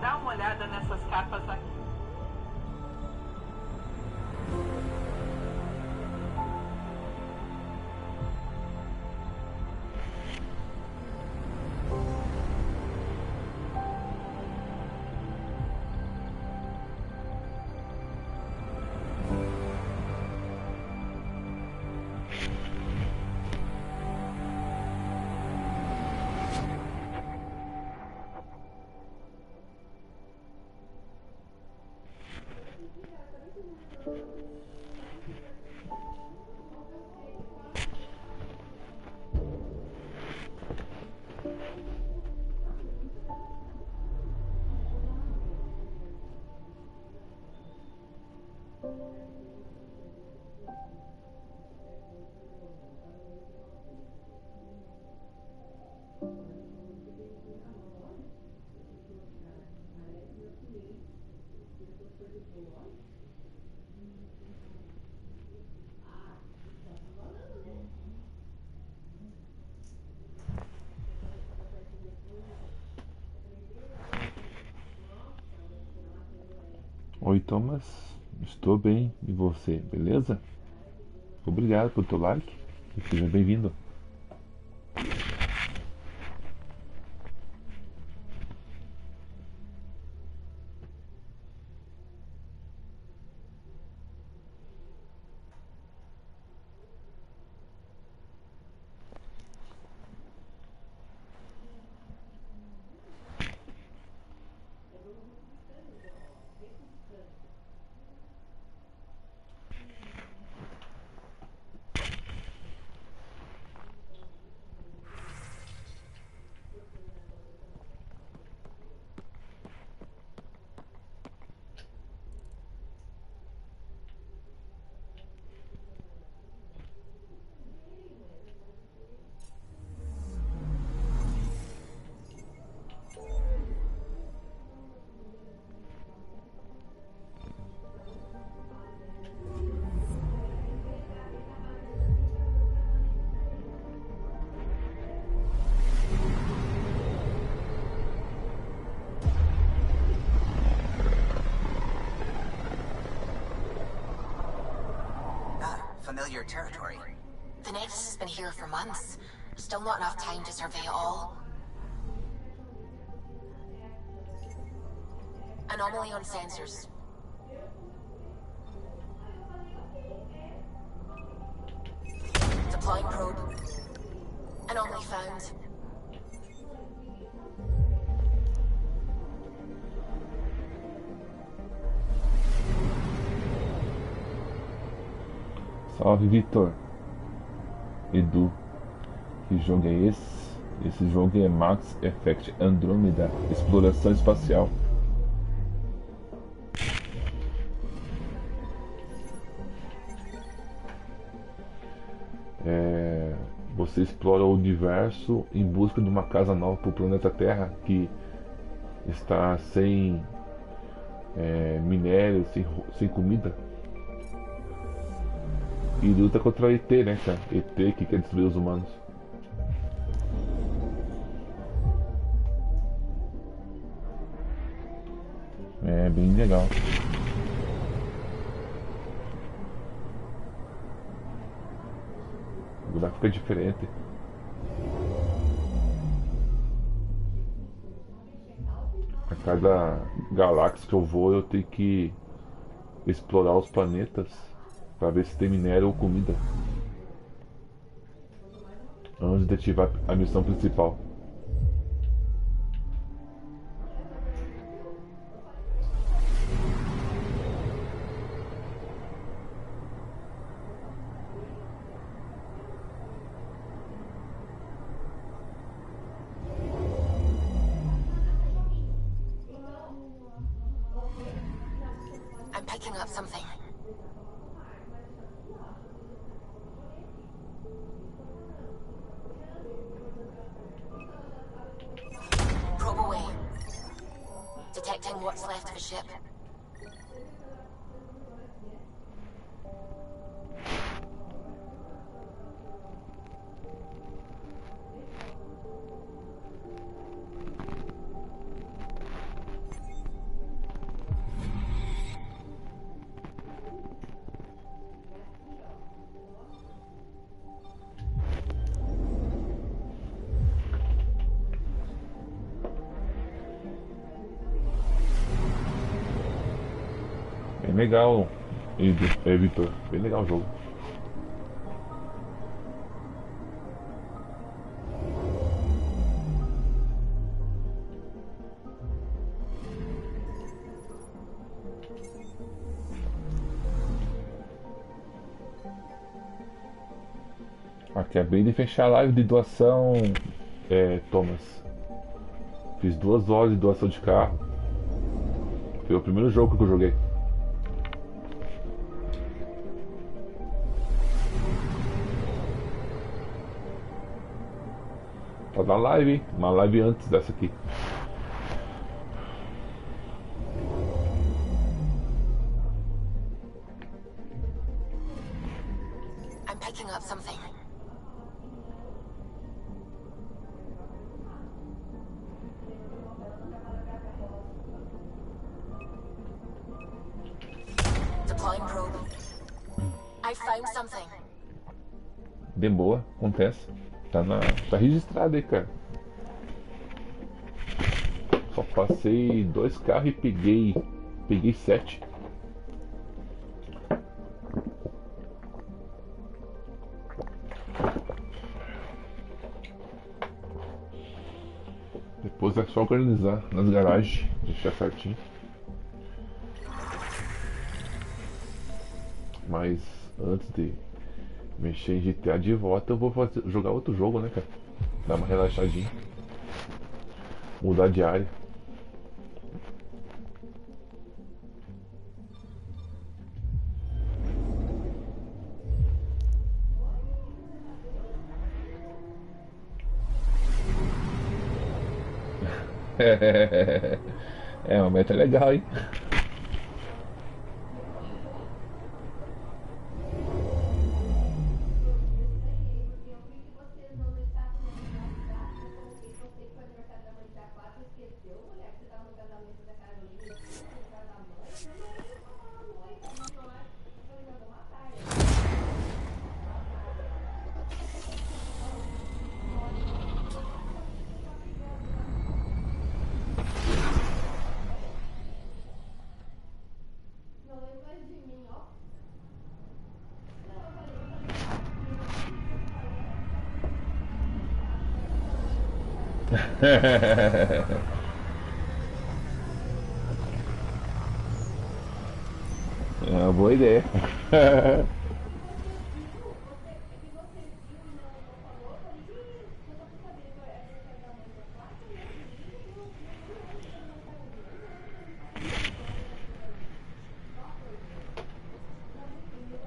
Dá uma olhada nessas capas aqui. Oi, Thomas, estou bem, e você, beleza? Obrigado por teu like e seja bem-vindo. Familiar territory. The Nexus has been here for months. Still not enough time to survey it all. Anomaly on sensors. Deploying probe. Anomaly found. Salve, Vitor. Edu, que jogo é esse? Esse jogo é Max Effect Andromeda, exploração espacial. Você explora o universo em busca de uma casa nova para o planeta Terra, que está sem minério, sem comida. E luta contra o ET, né, cara? ET que quer destruir os humanos. É bem legal. O gráfico é diferente. A cada galáxia que eu vou, eu tenho que explorar os planetas para ver se tem minério ou comida antes de ativar a missão principal. I'm picking up something. Probe away. Detecting what's left of a ship. Bem legal, Vitor. Bem legal o jogo. Acabei de fechar a live de doação, Thomas. Fiz 2 horas de doação de carro. Foi o primeiro jogo que eu joguei. Tá na live, hein? Uma live antes dessa aqui. I'm picking up something. Deploying probe. I found something. De boa, acontece. Tá registrado aí, cara. Só passei 2 carros e peguei 7. Depois é só organizar nas garagens, deixar certinho. Mas antes de mexer em GTA de volta, eu vou jogar outro jogo, né, cara? Dar uma relaxadinha. Mudar de área. É uma meta legal, hein? É uma boa ideia.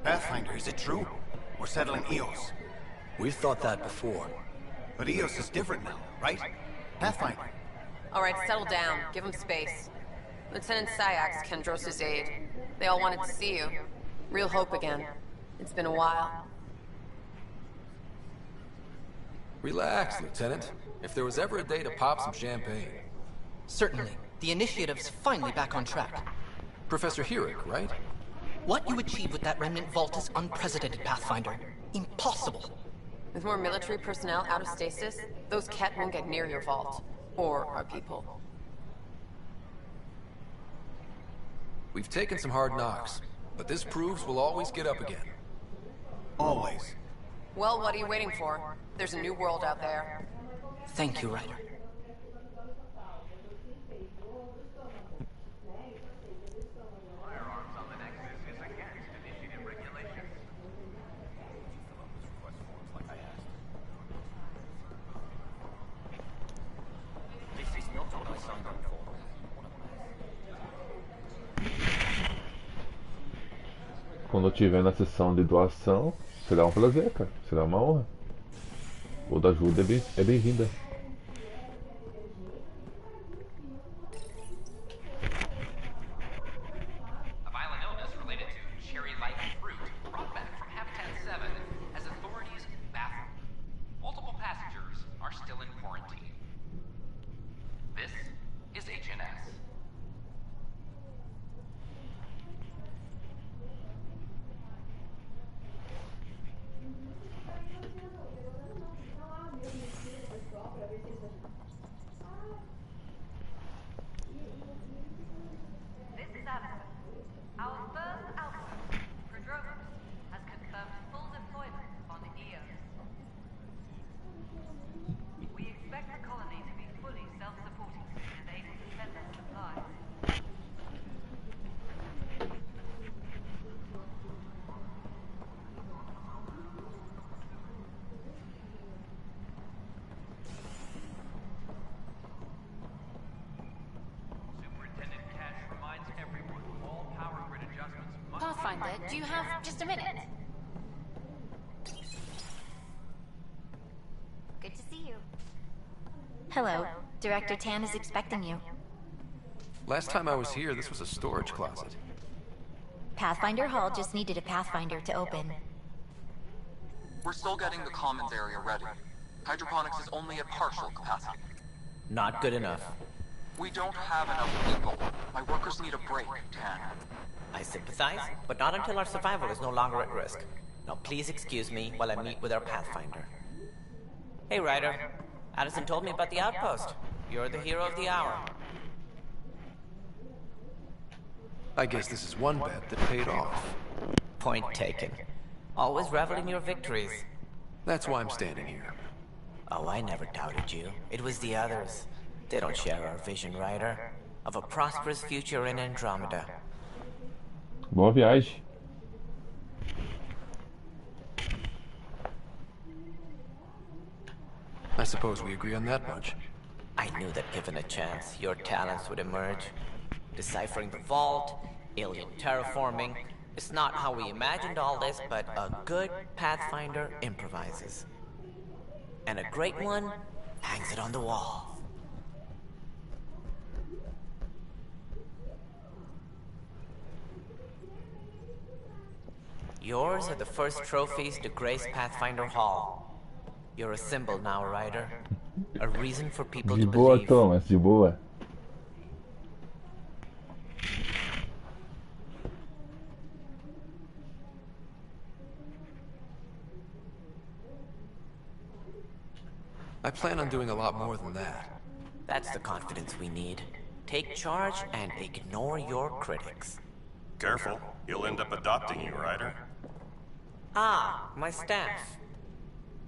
Pathfinder, is it true? We're settling Eos. We've thought that before. But Eos is different now, right? Pathfinder. All right, settle down. Give him space. Lieutenant Sayax, Kendros' aide. They all wanted to see you. Real hope again. It's been a while. Relax, Lieutenant. If there was ever a day to pop some champagne. Certainly. The initiative's finally back on track. Professor Herrick, right? What you achieved with that remnant vault is unprecedented, Pathfinder. Impossible. With more military personnel out of stasis, those Ket won't get near your vault. Or our people. We've taken some hard knocks, but this proves we'll always get up again. Always. Well, what are you waiting for? There's a new world out there. Thank you, Ryder. Quando eu estiver na sessão de doação, será um prazer, cara. Será uma honra. Toda ajuda é bem-vinda. A violent illness related to cherry-like fruit brought back from Habitat 7 has authorities baffled. Multiple passengers are still in quarantine. This is HNS. This is Alpha. Our first Alpha, Prodromus, has confirmed full deployment on EOS. We expect the colony to be fully self-supporting and able to send us supplies. Superintendent Cash reminds everyone all power grid adjustments must Pathfinder, do you have just a minute? Good to see you. Hello. Director Tan is expecting you. Last time I was here, this was a storage closet. Pathfinder Hall just needed a Pathfinder to open. We're still getting the commons area ready. Hydroponics is only at partial capacity. Not good enough. We don't have enough people. My workers need a break, Tan. I sympathize, but not until our survival is no longer at risk. Now please excuse me while I meet with our Pathfinder. Hey, Ryder. Addison told me about the outpost. You're the hero of the hour. I guess this is one bet that paid off. Point taken. Always revel in your victories. That's why I'm standing here. Oh, I never doubted you. It was the others. They don't share our vision, Ryder. Of a prosperous future in Andromeda. Boa viagem. I suppose we agree on that much. I knew that given a chance, your talents would emerge. Deciphering the vault, alien terraforming. It's not how we imagined all this, but a good Pathfinder improvises. And a great one hangs it on the wall. Yours are the first trophies to grace Pathfinder Hall. You're a symbol now, Ryder. A reason for people De to boa, believe. Thomas, de boa. I plan on doing a lot more than that. That's the confidence we need. Take charge and ignore your critics. Careful, he'll end up adopting you, Ryder. Ah, my staff.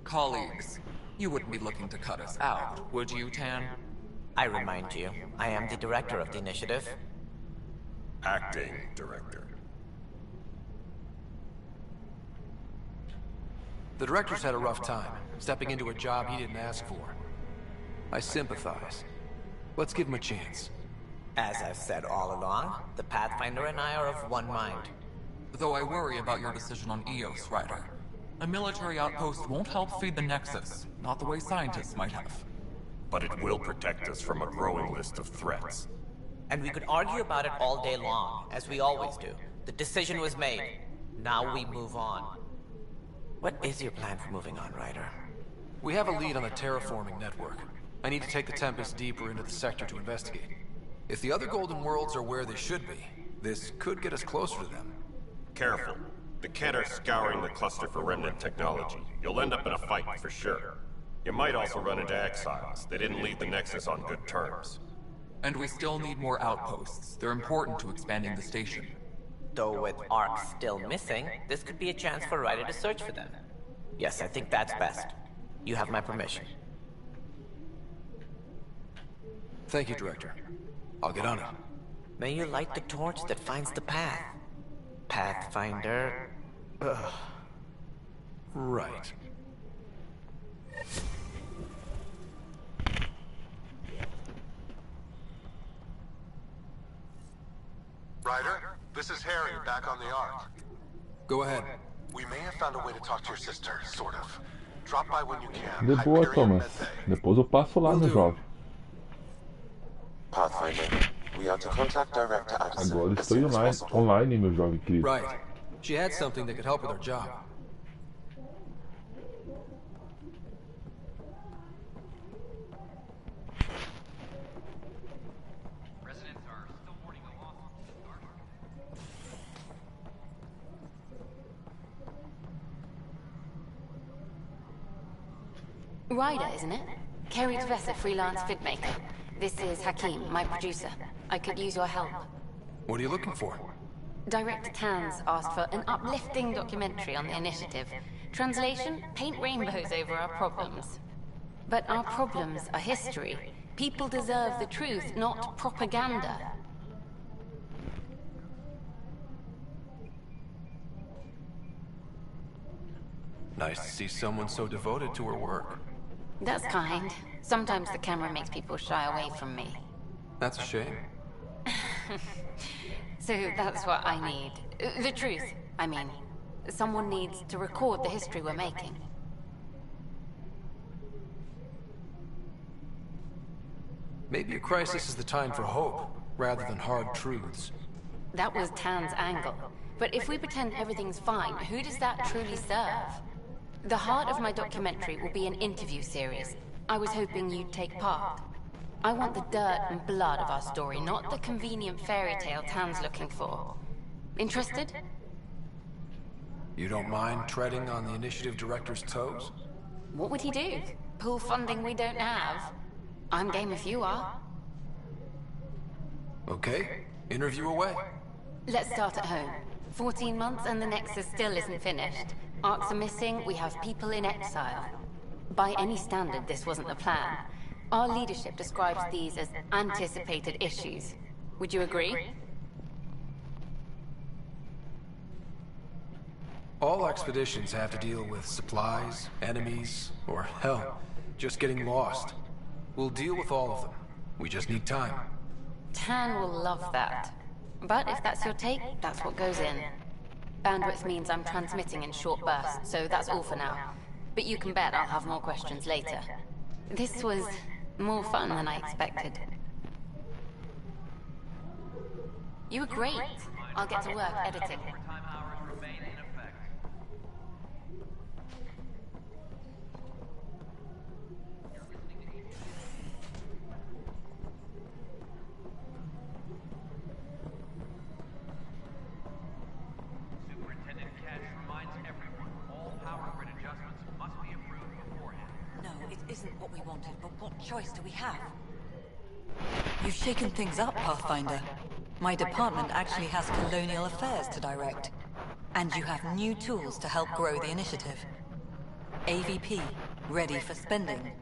Colleagues, you wouldn't be looking to cut us out, would you, Tan? I remind you, I am the director of the initiative. Acting director. The director's had a rough time, stepping into a job he didn't ask for. I sympathize. Let's give him a chance. As I've said all along, the Pathfinder and I are of one mind. Though I worry about your decision on EOS, Ryder. A military outpost won't help feed the Nexus, not the way scientists might have. but it will protect us from a growing list of threats. And we could argue about it all day long, as we always do. The decision was made. Now we move on. What is your plan for moving on, Ryder? We have a lead on the terraforming network. I need to take the Tempest deeper into the sector to investigate. If the other Golden Worlds are where they should be, this could get us closer to them. Careful. The Kett are scouring the cluster for remnant technology. You'll end up in a fight for sure. You might also run into exiles. They didn't leave the Nexus on good terms. And we still need more outposts. They're important to expanding the station. Though with Ark still missing, this could be a chance for Ryder to search for them. Yes, I think that's best. You have my permission. Thank you, Director. I'll get on it. May you light the torch that finds the path. Pathfinder... Ugh. Right. Ryder, this is Harry, back on the Ark. Go ahead. We may have found a way to talk to your sister, sort of. Drop by when you can. De boa, Thomas. Depois eu passo lá no jovem. Pathfinder, we are to contact Director Addison. Agora estou online, meu jovem querido. Right. She had something that could help with her job. Residents are still mourning the loss of Ryder, isn't it? Kerry Tevessa, freelance vidmaker. This is Hakim, my producer. I could use your help. What are you looking for? Director Tanz asked for an uplifting documentary on the initiative. Translation, paint rainbows over our problems. But our problems are history. People deserve the truth, not propaganda. Nice to see someone so devoted to her work. That's kind. Sometimes the camera makes people shy away from me. That's a shame. So that's what I need. The truth, I mean. Someone needs to record the history we're making. Maybe a crisis is the time for hope, rather than hard truths. That was Tan's angle. But if we pretend everything's fine, who does that truly serve? The heart of my documentary will be an interview series. I was hoping you'd take part. I want the dirt and blood of our story, not the convenient fairy tale Tan's looking for. Interested? You don't mind treading on the initiative director's toes? What would he do? Pull funding we don't have? I'm game if you are. Okay, interview away. Let's start at home. 14 months and the Nexus still isn't finished. Arcs are missing, we have people in exile. By any standard, this wasn't the plan. Our leadership describes these as anticipated issues. Would you agree? All expeditions have to deal with supplies, enemies, or hell, just getting lost. We'll deal with all of them. We just need time. Tan will love that. But if that's your take, that's what goes in. Bandwidth means I'm transmitting in short bursts, so that's all for now. But you can bet I'll have more questions later. This was more fun than I expected. You were great. I'll get to work editing. Isn't what we wanted, but what choice do we have? You've shaken things up, Pathfinder. My department actually has colonial affairs to direct. And you have new tools to help grow the initiative. AVP, ready for spending.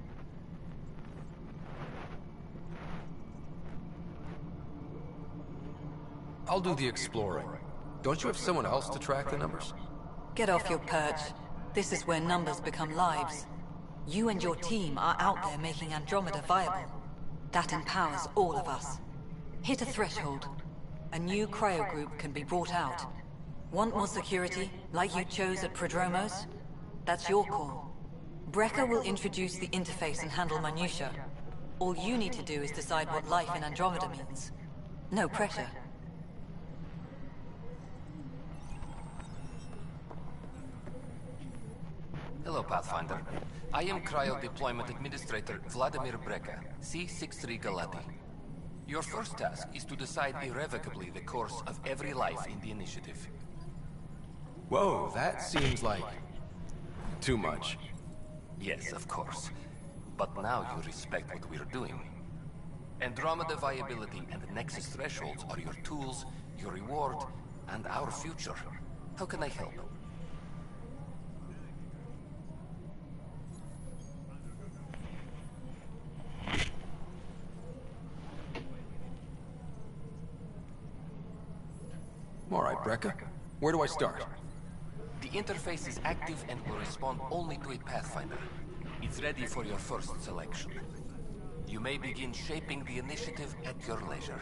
I'll do the exploring. Don't you have someone else to track the numbers? Get off your perch. This is where numbers become lives. You and your team are out there making Andromeda viable. That empowers all of us. Hit a threshold. A new cryo group can be brought out. Want more security, like you chose at Prodromos? That's your call. Brecker will introduce the interface and handle minutiae. All you need to do is decide what life in Andromeda means. No pressure. Hello, Pathfinder. I am Cryo Deployment Administrator Vladimir Breka, C-63 Galati. Your first task is to decide irrevocably the course of every life in the initiative. Whoa, that seems like... too much. Yes, of course. But now you respect what we're doing. Andromeda viability and Nexus thresholds are your tools, your reward, and our future. How can I help? All right, Breka. Where do I start? The interface is active and will respond only to a Pathfinder. It's ready for your first selection. You may begin shaping the initiative at your leisure.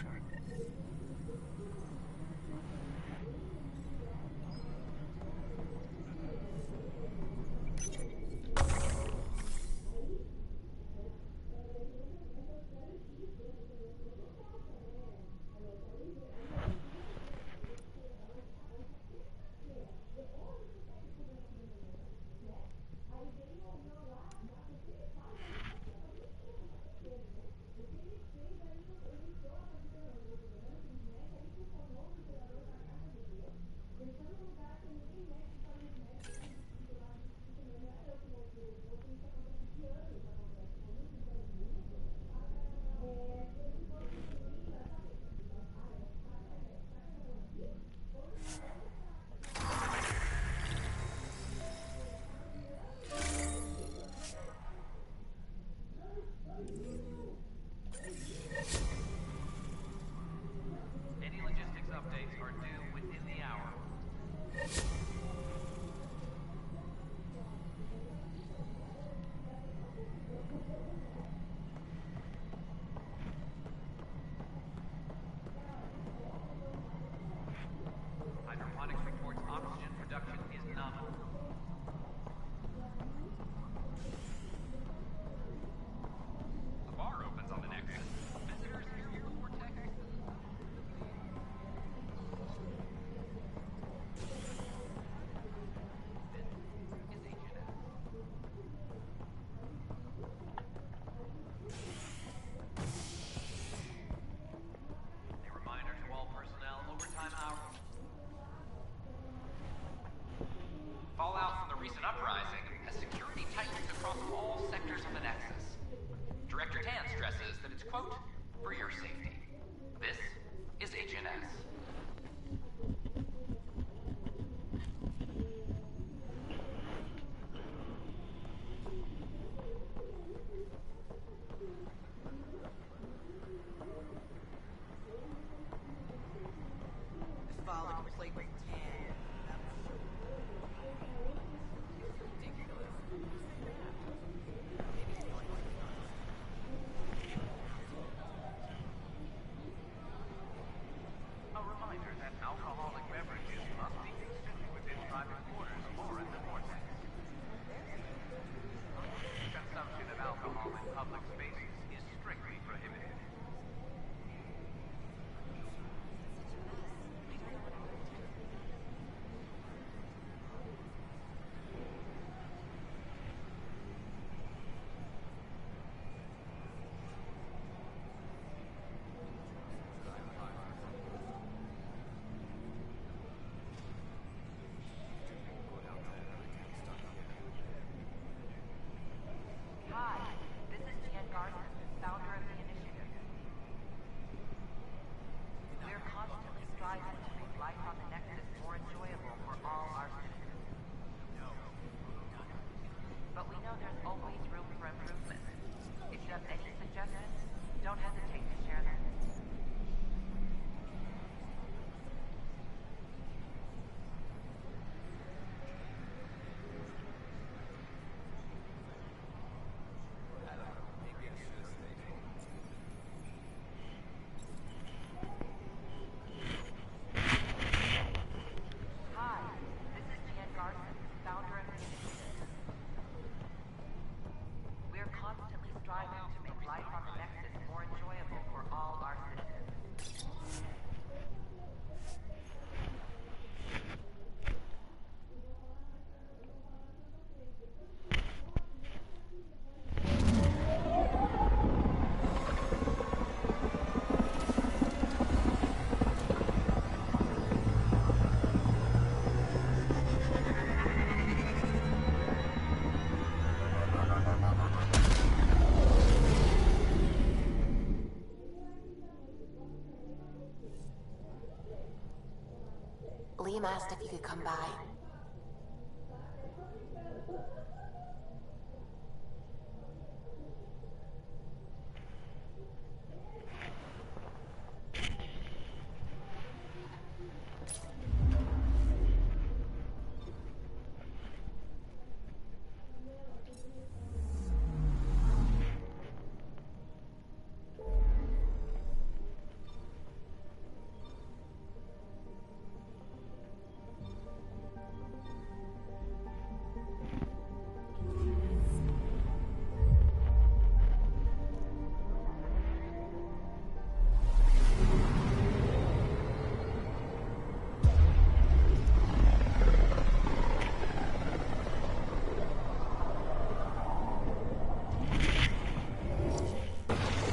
Liam asked if you could come by.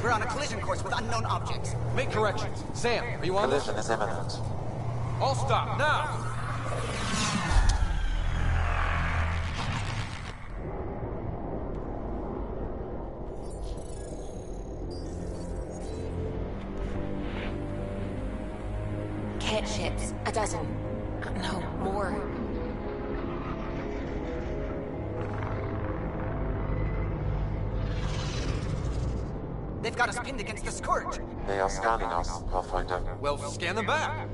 We're on a collision course with unknown objects. Make corrections. Sam, are you on this? Collision is imminent. All stop, now! Cat ships. A dozen. No, more. They've got us pinned against the Scourge. They are scanning us, Pathfinder. Well, scan them back.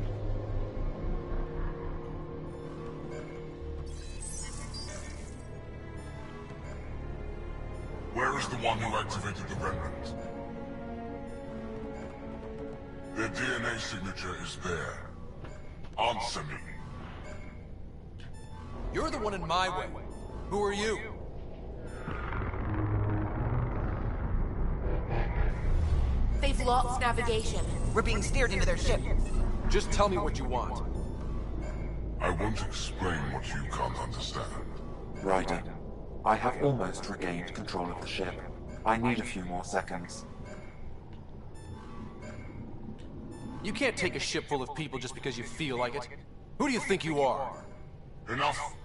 Where is the one who activated the remnant? Their DNA signature is there. Answer me. You're the one in my way. Who are you? They've lost navigation. We're being steered into their ship. Just tell me what you want. I won't explain what you can't understand. Ryder, I have almost regained control of the ship. I need a few more seconds. You can't take a ship full of people just because you feel like it. Who do you think you are? Enough.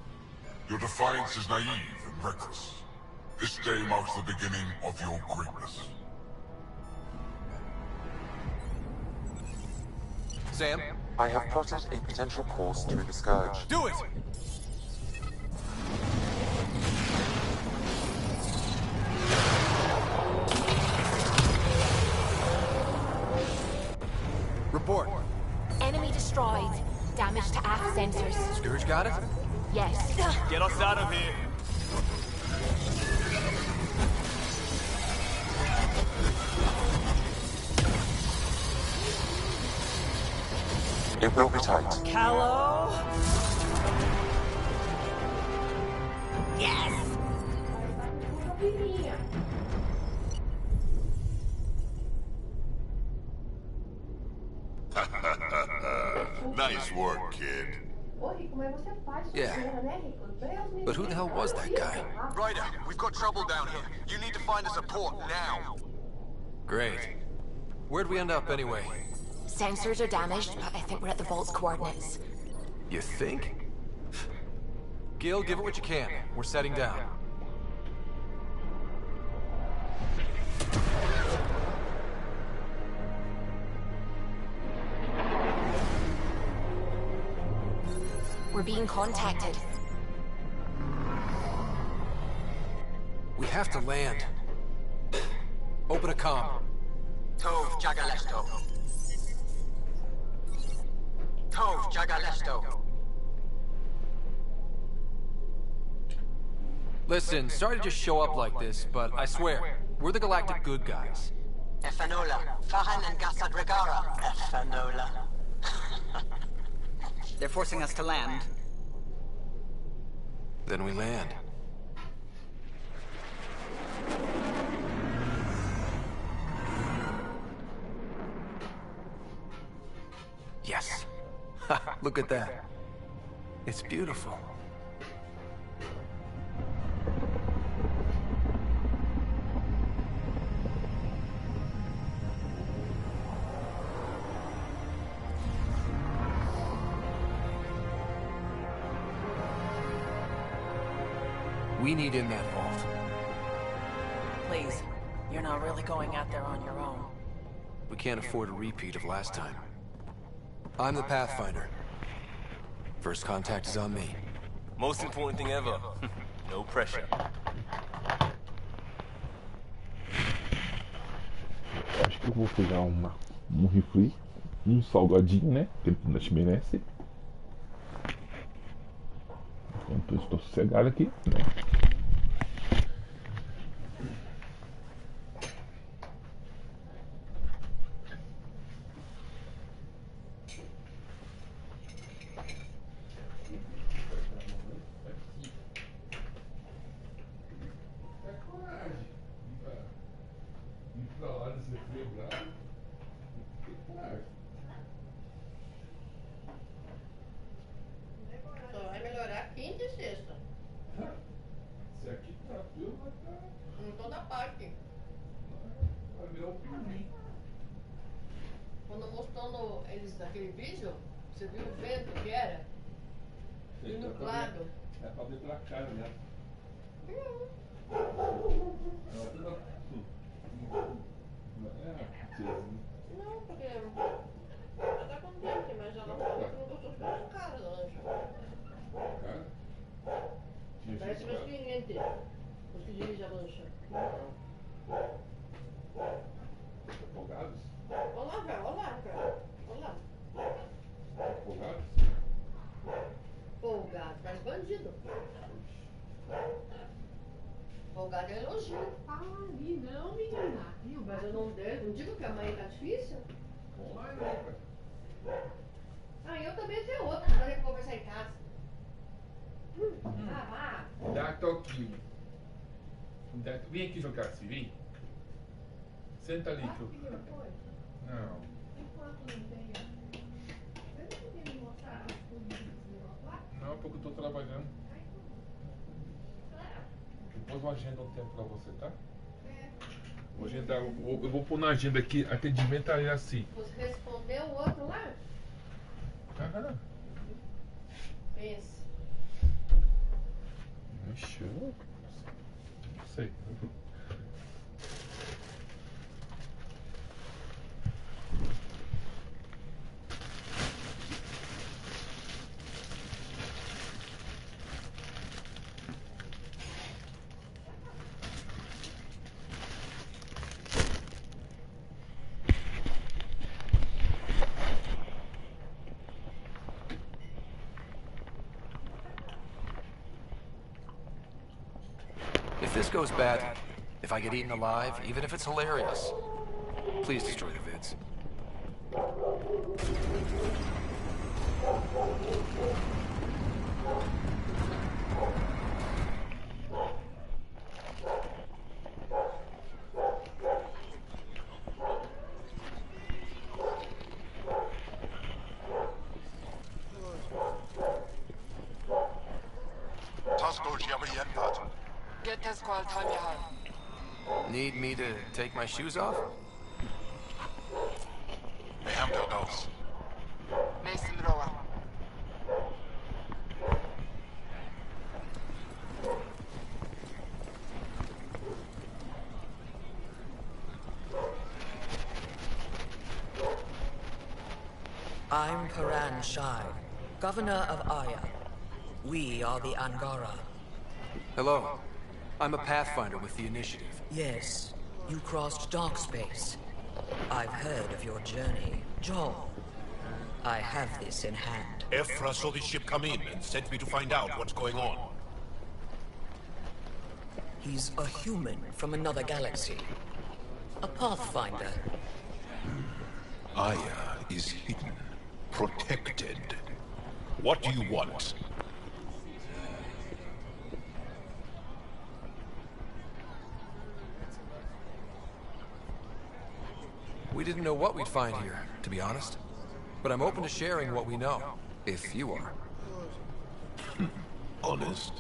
Your defiance is naive and reckless. This day marks the beginning of your greatness. Sam? I have plotted a potential course through the Scourge. Do it! Report. Enemy destroyed. Damage to aft sensors. Scourge got it? Yes. Get us out of here. It will be tight. Callow? Yes! Nice work, kid. Yeah. But who the hell was that guy? Ryder, we've got trouble down here. You need to find us a port now. Great. Where'd we end up anyway? Sensors are damaged, but I think we're at the vault's coordinates. You think? Gil, give it what you can. We're setting down. We're being contacted. We have to land. Open a comm. Tov Jagalesto. Tov Jagalesto. Listen, sorry to just show up like this, but I swear, we're the galactic good guys. Efanola. Fahan and Gassad Regara. Efanola. They're forcing us to land. Then we land. Yes. Look at that. It's beautiful. We need in that vault. Please, you're not really going out there on your own. We can't afford a repeat of last time. I'm the Pathfinder. First contact is on me. Most important thing ever. No pressure. Acho que eu vou pegar um refri, um salgadinho, né? Que a gente merece. Enquanto eu estou sossegado aqui, né? Só vai melhorar quinta e sexta. Se aqui tá frio, vai estar. Em toda parte. Vai virar o pinguim. Quando mostrando eles naquele vídeo, você viu o vento que era? E nublado. É pra ver pela cara, né? Não, porque ela tá contente, mas ela falou que não gostou do nosso cara da lancha. Cara? Parece meus clientes, os que dirigem a lancha. Afogados? Olá, cara, olá, cara. Olá. Afogados? Folgado, parece bandido. Folgado é elogio. Ah, não, menina. Mas eu não digo que a mãe tá difícil? Ah, eu também tenho outro, mas eu vou conversar em casa. Vá. Dá toquinho. Vem aqui jogar, se vem. Senta ali. Não. Enquanto não tenha. Você não podia me mostrar as coisas desse negócio lá? Não, porque eu tô trabalhando. Depois eu agendo um tempo pra você, tá? Vou agendar, eu vou pôr na agenda aqui, atendimento aí assim. Você respondeu o outro lá? Aham. Pense. Ixi, não sei. If this goes bad, if I get eaten alive, even if it's hilarious, please destroy the vids. Need me to take my shoes off? I'm Paran Shai, Governor of Aya. We are the Angara. Hello. I'm a Pathfinder with the Initiative. Yes, you crossed dark space. I've heard of your journey, Joel. I have this in hand. Ephra saw the ship come in and sent me to find out what's going on. He's a human from another galaxy. A Pathfinder. Aya is hidden, protected. What do you want? We didn't know what we'd find here, to be honest. But I'm open to sharing what we know, if you are. Honest?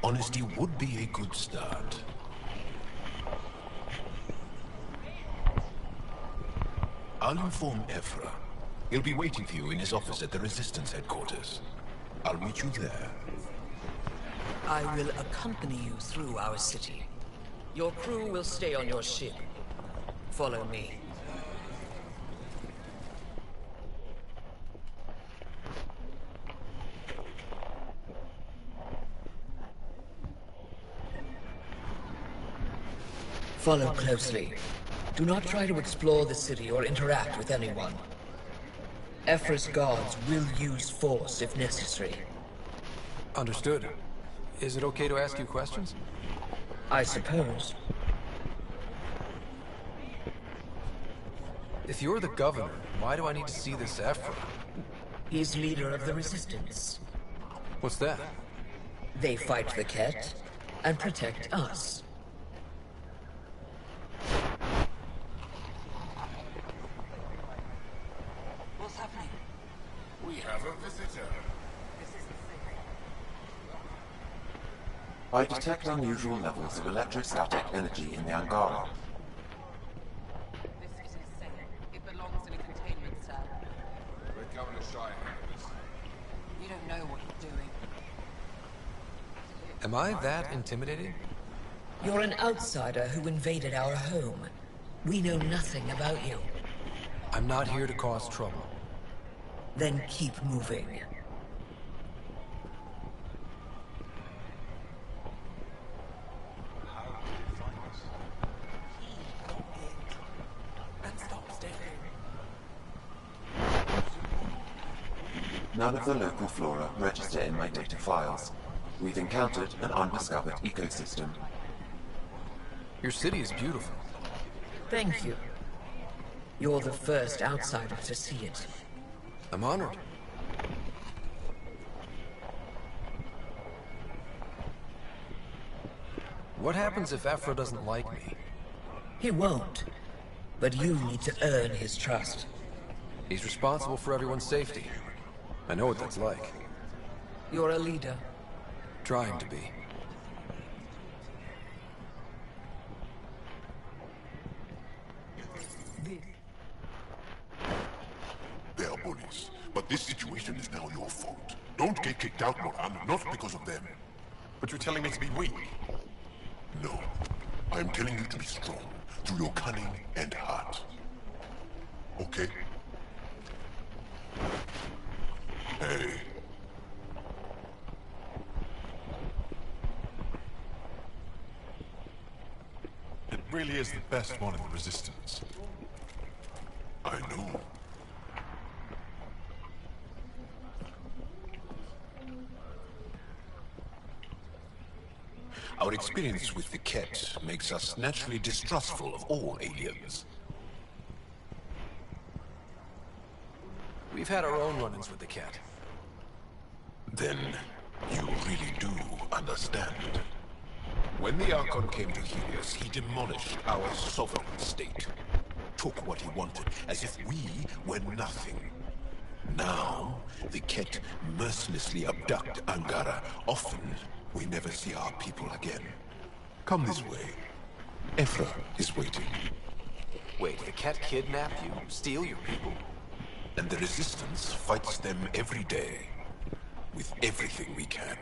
Honesty would be a good start. I'll inform Ephra. He'll be waiting for you in his office at the Resistance headquarters. I'll meet you there. I will accompany you through our city. Your crew will stay on your ship. Follow me. Follow closely. Do not try to explore the city or interact with anyone. Ephra's guards will use force if necessary. Understood. Is it okay to ask you questions? I suppose. If you're the governor, why do I need to see this Ephra? He's leader of the resistance. What's that? They fight the Ket and protect us. What's happening? We have a visitor. I detect unusual levels of electrostatic energy in the Angara. This is insane. It belongs in a containment cell. Let Governor Shai handle this. You don't know what you're doing. Am I that intimidating? You're an outsider who invaded our home. We know nothing about you. I'm not here to cause trouble. Then keep moving. None of the local flora register in my data files. We've encountered an undiscovered ecosystem. Your city is beautiful. Thank you. You're the first outsider to see it. I'm honored. What happens if Ephra doesn't like me? He won't. But you need to earn his trust. He's responsible for everyone's safety. I know what that's like. You're a leader. Trying to be. They are bullies, but this situation is now your fault. Don't get kicked out, Moran, not because of them. But you're telling me to be weak? No. I'm telling you to be strong, through your cunning and heart. Okay? Hey. It really is the best one in the Resistance. I know. Our experience with the Ket makes us naturally distrustful of all aliens. We've had our own run-ins with the Ket. Then, you really do understand. When the Archon came to heal us, he demolished our sovereign state. Took what he wanted, as if we were nothing. Now, the Ket mercilessly abduct Angara. Often, we never see our people again. Come this way. Ephra is waiting. Wait, the Ket kidnap you? Steal your people? And the Resistance fights them every day. With everything we can.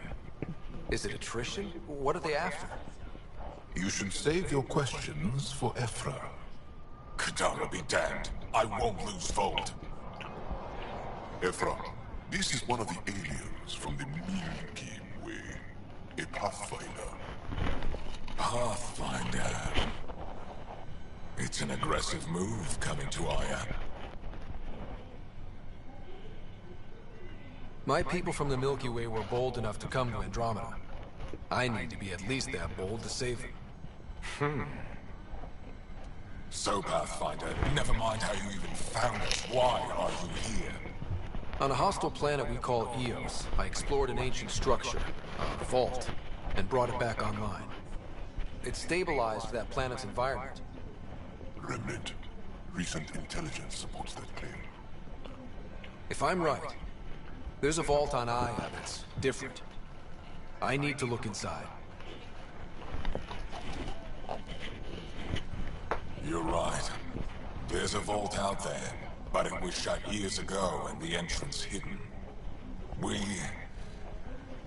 Is it attrition? What are they after? You should save your questions for Ephra. Kadara be damned. I won't lose Volt. Ephra, this is one of the aliens from the Milky Way. A Pathfinder. Pathfinder. It's an aggressive move coming to Aya. My people from the Milky Way were bold enough to come to Andromeda. I need to be at least that bold to save them. So, Pathfinder, never mind how you even found us. Why are you here? On a hostile planet we call Eos, I explored an ancient structure, a vault, and brought it back online. It stabilized that planet's environment. Remnant. Recent intelligence supports that claim. If I'm right, there's a vault on Aya that's different. I need to look inside. You're right. There's a vault out there, but it was shut years ago and the entrance hidden. We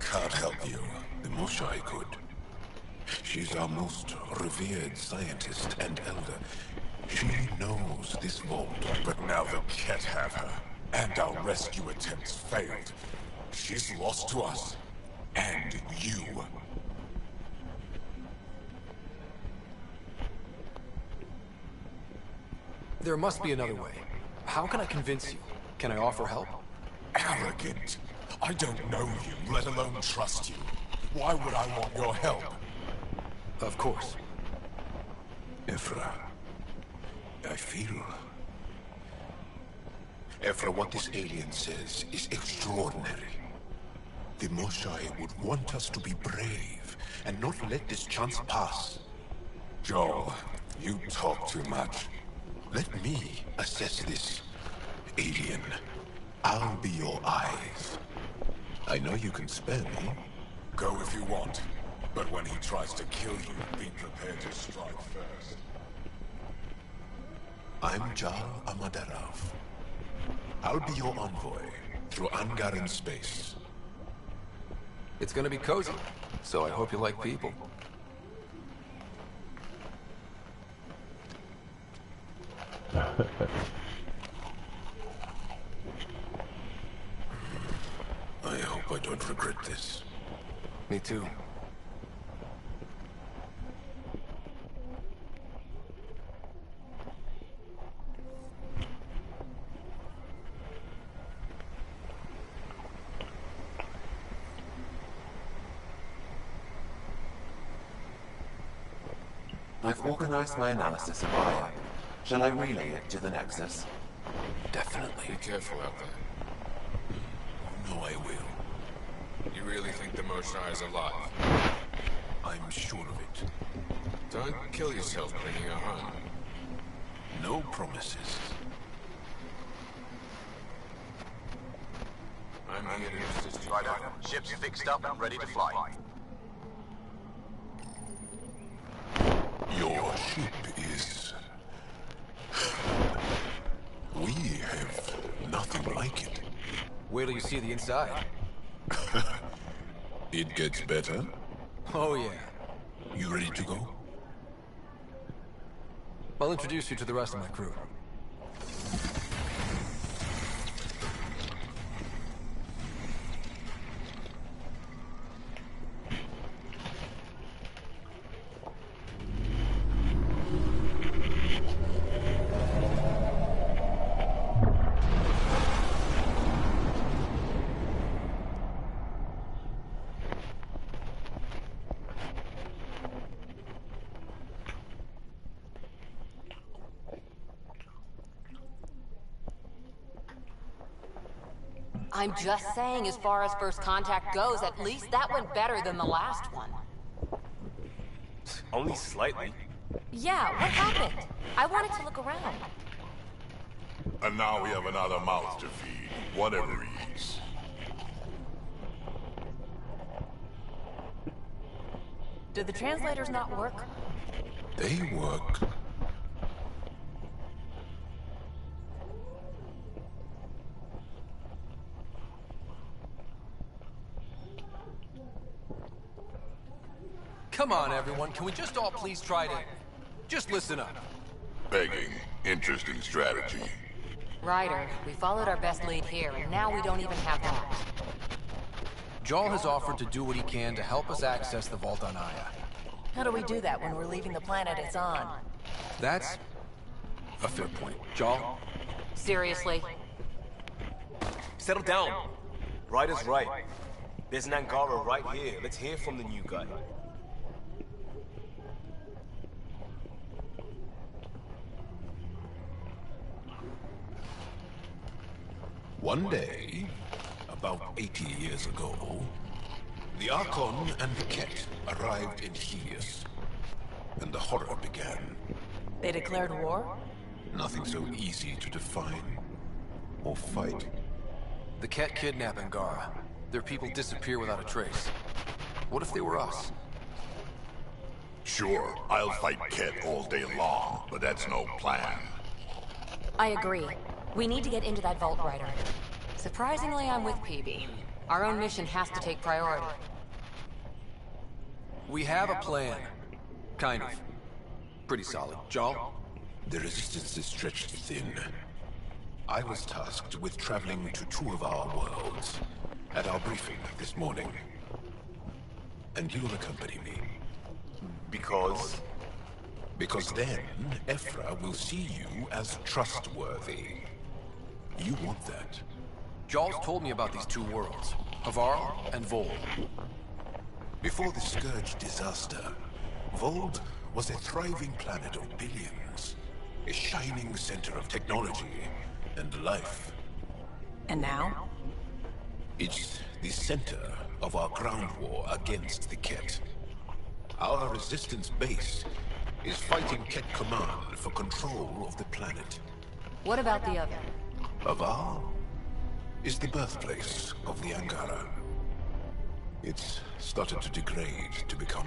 can't help you. The Moshai could. She's our most revered scientist and elder. She knows this vault. But now the Ket have her, and our rescue attempts failed. She's lost to us, and you. There must be another way. How can I convince you? Can I offer help? Arrogant. I don't know you, let alone trust you. Why would I want your help? Of course. Ephra, I feel... Ephra, what this alien says is extraordinary. The Moshae would want us to be brave and not let this chance pass. Joel, you talk too much. Let me assess this, alien. I'll be your eyes. I know you can spare me. Go if you want, but when he tries to kill you, be prepared to strike first. I'm Jal Amaderav. I'll be your envoy through Angaran space. It's gonna be cozy, so I hope you like people. I hope I don't regret this. Me too. I've organized my analysis of Aya. Shall I relay it to the Nexus? Definitely. Be careful out there. No, I will. You really think the Moshae is alive? I'm sure of it. Don't kill yourself bringing her home. No promises. I'm here to assist you. Right on. Ship's fixed up and ready to fly. Your ship is... We have nothing like it. Wait till you see the inside. It gets better? Oh yeah. You ready to go? I'll introduce you to the rest of my crew. I'm just saying, as far as first contact goes, at least that went better than the last one. Only slightly. Yeah, what happened? I wanted to look around. And now we have another mouth to feed, whatever he eats. Did the translators not work? They work. Come on, everyone. Can we just all please try to... just listen up? Begging. Interesting strategy. Ryder, we followed our best lead here, and now we don't even have that. Joel has offered to do what he can to help us access the vault on Aya. How do we do that when we're leaving the planet it's on? That's a fair point. Joel? Seriously? Settle down. Ryder's right. There's an Angara right here. Let's hear from the new guy. One day, about 80 years ago, the Archon and the Ket arrived in Helios, and the horror began. They declared war? Nothing so easy to define or fight. The Ket kidnap Angara. Their people disappear without a trace. What if they were us? Sure, I'll fight Ket all day long, but that's no plan. I agree. We need to get into that vault, Ryder. Surprisingly, I'm with PB. Our own mission has to take priority. We have a plan. Kind of. Pretty solid. Joel? The resistance is stretched thin. I was tasked with traveling to two of our worlds at our briefing this morning. And you'll accompany me. Because? Because then, Ephra will see you as trustworthy. You want that. Jarl's told me about these two worlds, Avar and Vold. Before the Scourge disaster, Vold was a thriving planet of billions. A shining center of technology and life. And now? It's the center of our ground war against the Ket. Our resistance base is fighting Ket Command for control of the planet. What about the other? Avar is the birthplace of the Angara. It's started to degrade, to become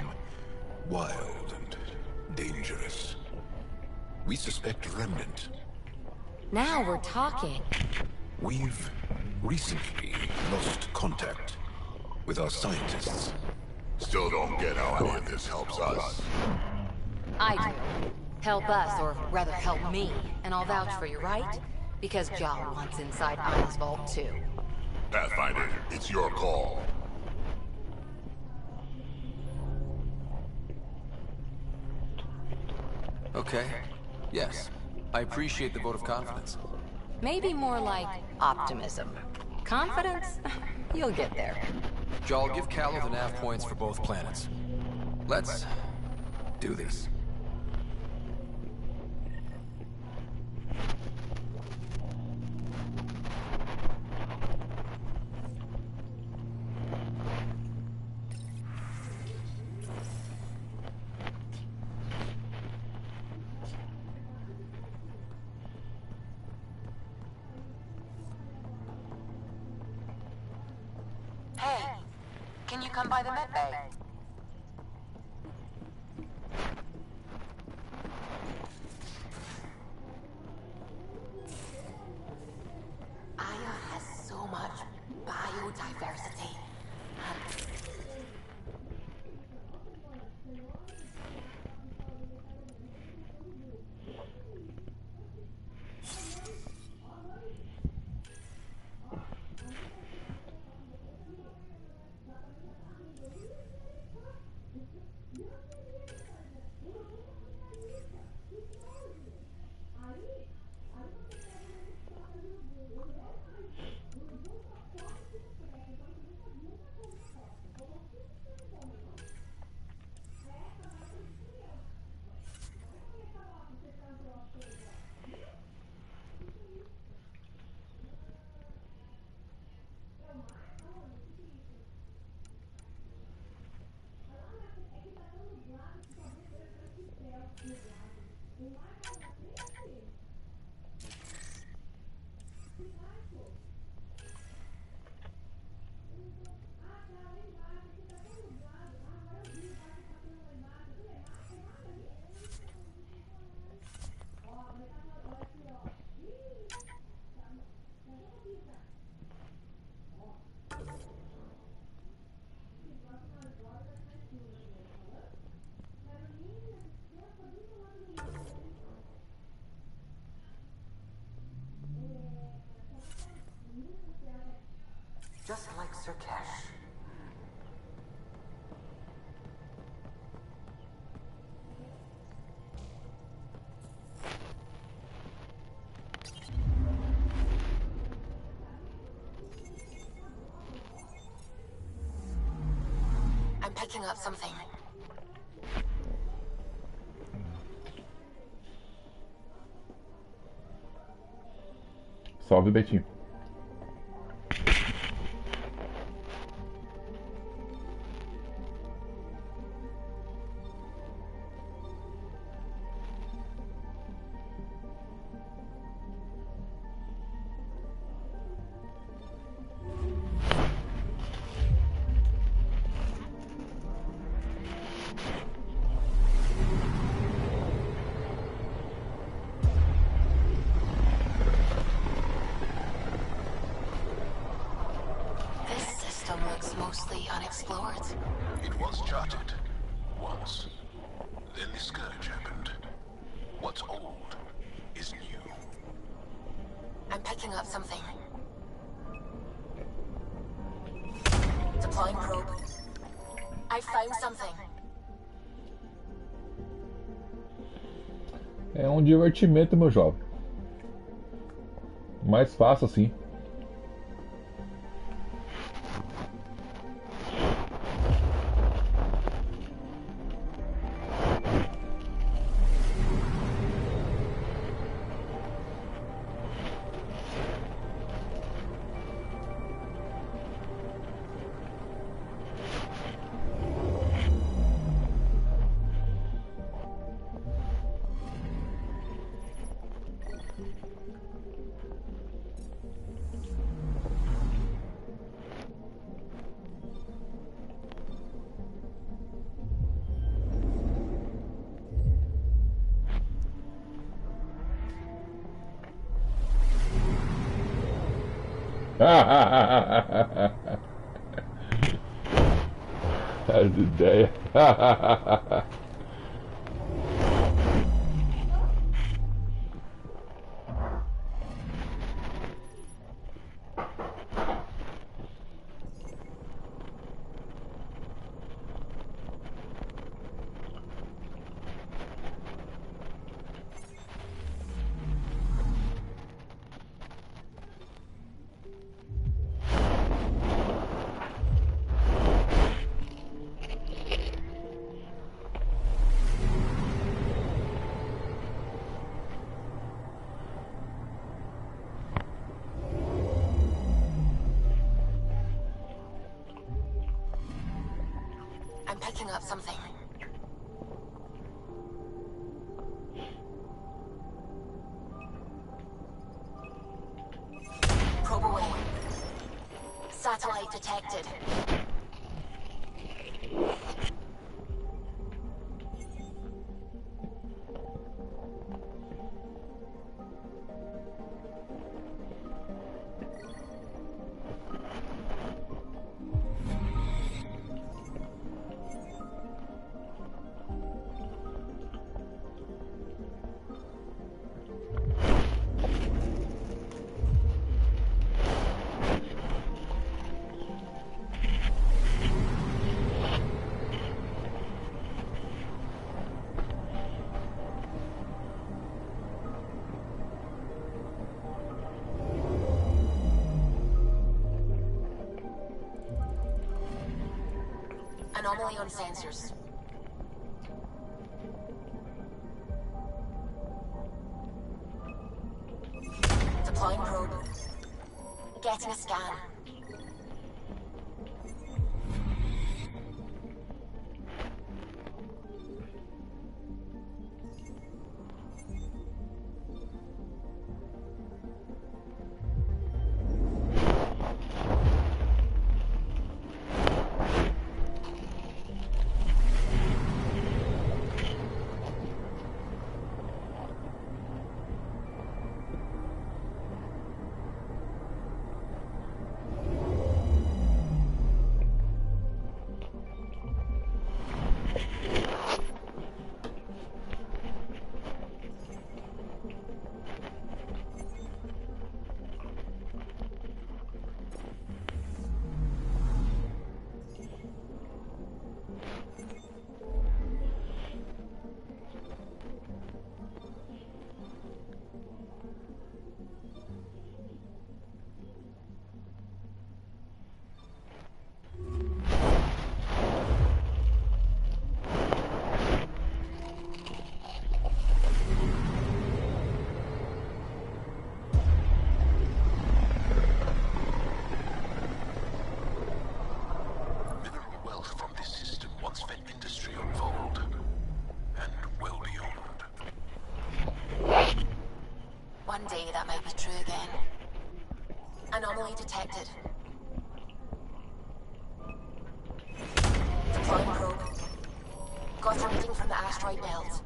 wild and dangerous. We suspect Remnant. Now we're talking. We've recently lost contact with our scientists. Still don't get how any of this helps us. I do. Help us, or rather help me, and I'll vouch for you, right? Because Jarl wants inside Aya's vault too. Pathfinder, it's your call. Okay. Yes. I appreciate the vote of confidence. Maybe more like optimism. Confidence? You'll get there. Jarl, give Callow the nav points for both planets. Let's do this. Hey, can you come by the med bay? Aya has so much biodiversity. Just like Sirkesh. I'm picking up something. Salve, Betinho. Mostly unexplored. It was charted. Once. Then the Scourge happened. What's old is new. I'm picking up something. Deploying probe. I found something. É um divertimento, meu jovem. Mais fácil assim. As ideias. I'm picking up something. Probe away. Satellite detected. Anomaly on sensors. Deploying probe. Getting a scan. One day that might be true again. Anomaly detected. Deploying probe. Got a reading from the asteroid belt.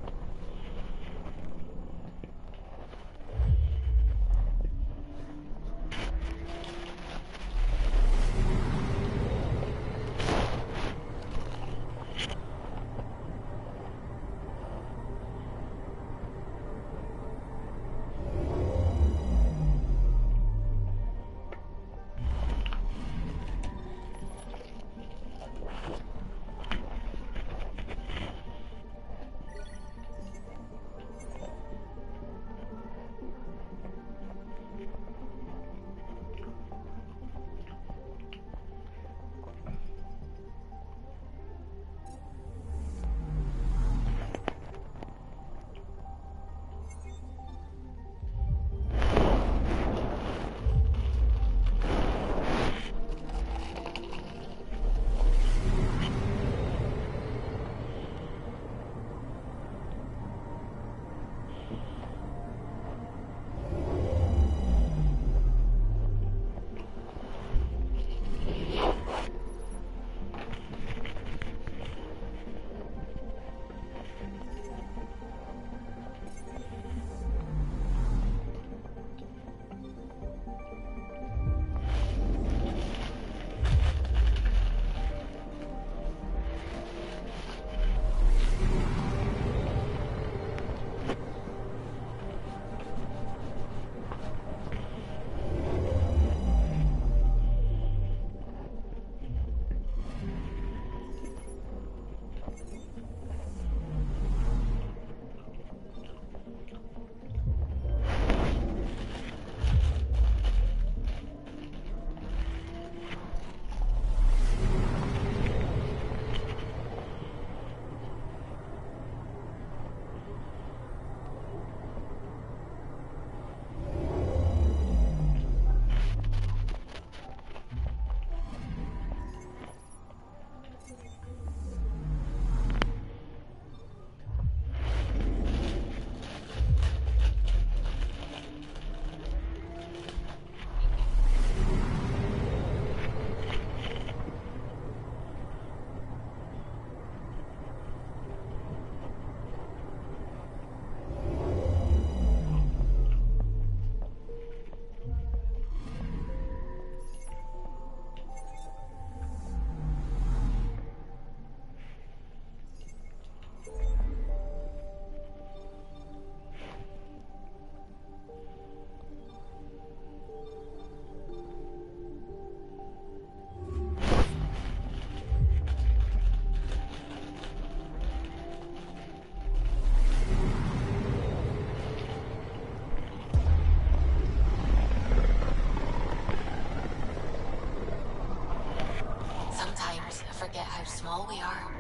how small we are.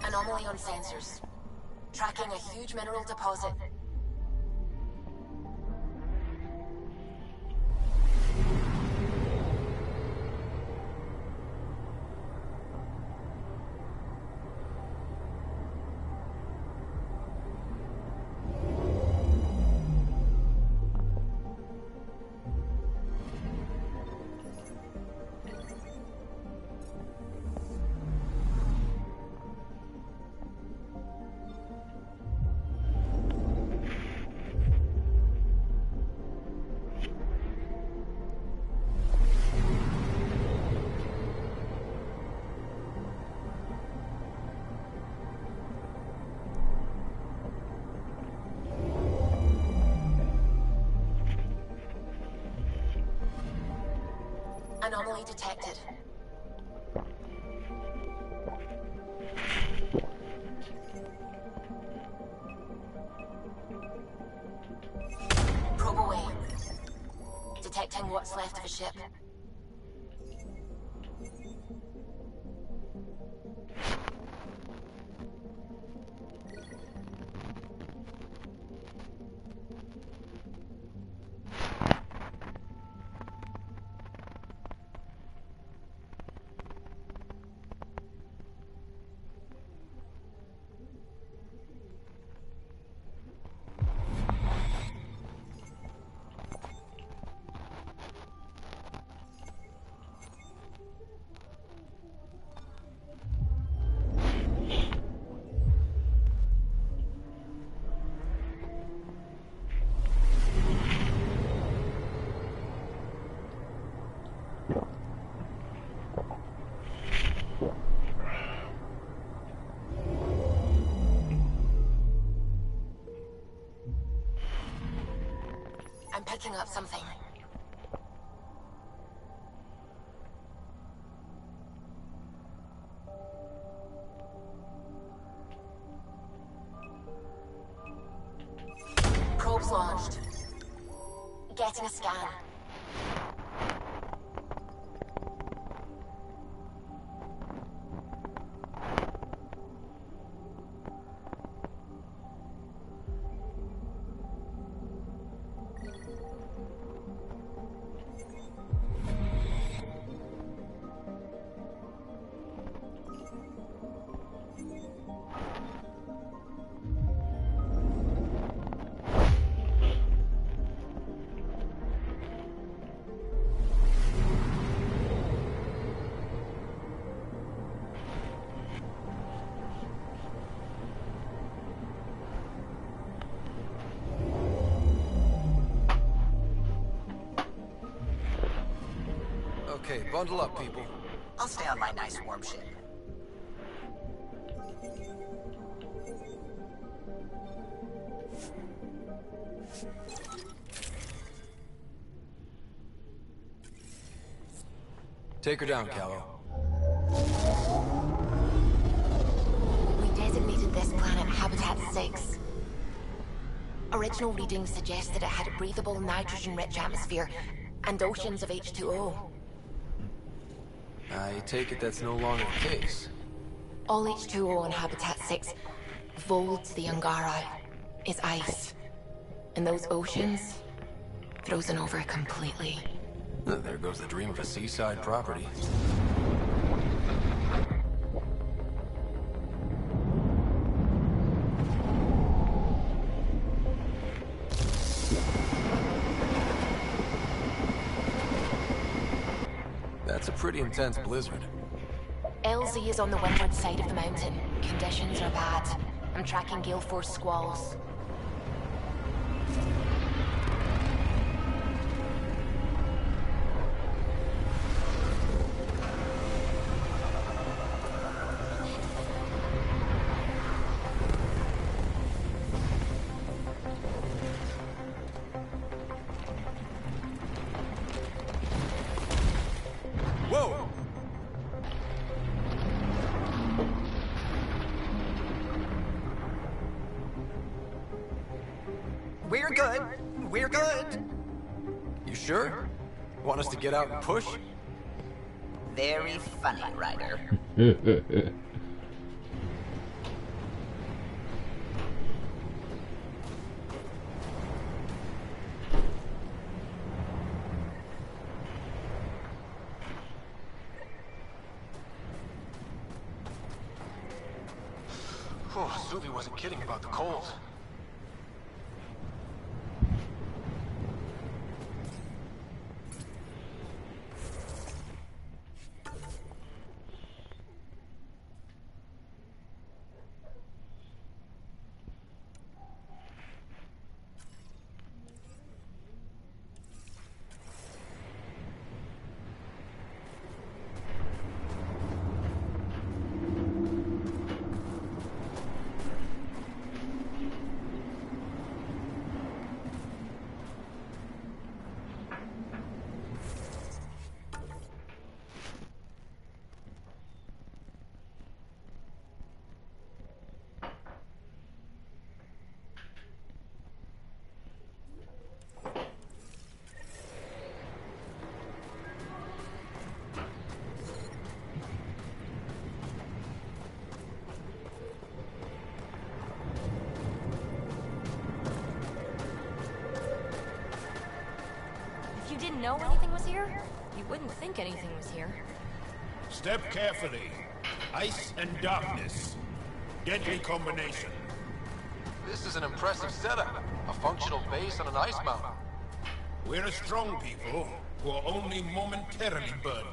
Anomaly on sensors. Tracking a huge mineral deposit. Anomaly detected. Probe away. Detecting what's left of a ship. picking up something. Probes launched. Getting a scan. Okay, bundle up, people. I'll stay on my nice warm ship. Take her down, Callow. We designated this planet Habitat 6. Original readings suggest that it had a breathable, nitrogen-rich atmosphere and oceans of H2O. I take it that's no longer the case. All H2O on Habitat 6, vold to the Angara, is ice. And those oceans, frozen over completely. There goes the dream of a seaside property. That's a pretty intense blizzard. LZ is on the windward side of the mountain. Conditions are bad. I'm tracking gale force squalls. Whoa! We're good. We're good. You sure? Want us to get out and push? Very funny, Ryder. Oh, Zuby wasn't kidding about the cold. Know anything was here? You wouldn't think anything was here. Step carefully. Ice and darkness. Deadly combination. This is an impressive setup. A functional base on an ice mountain. We're a strong people who are only momentarily burdened.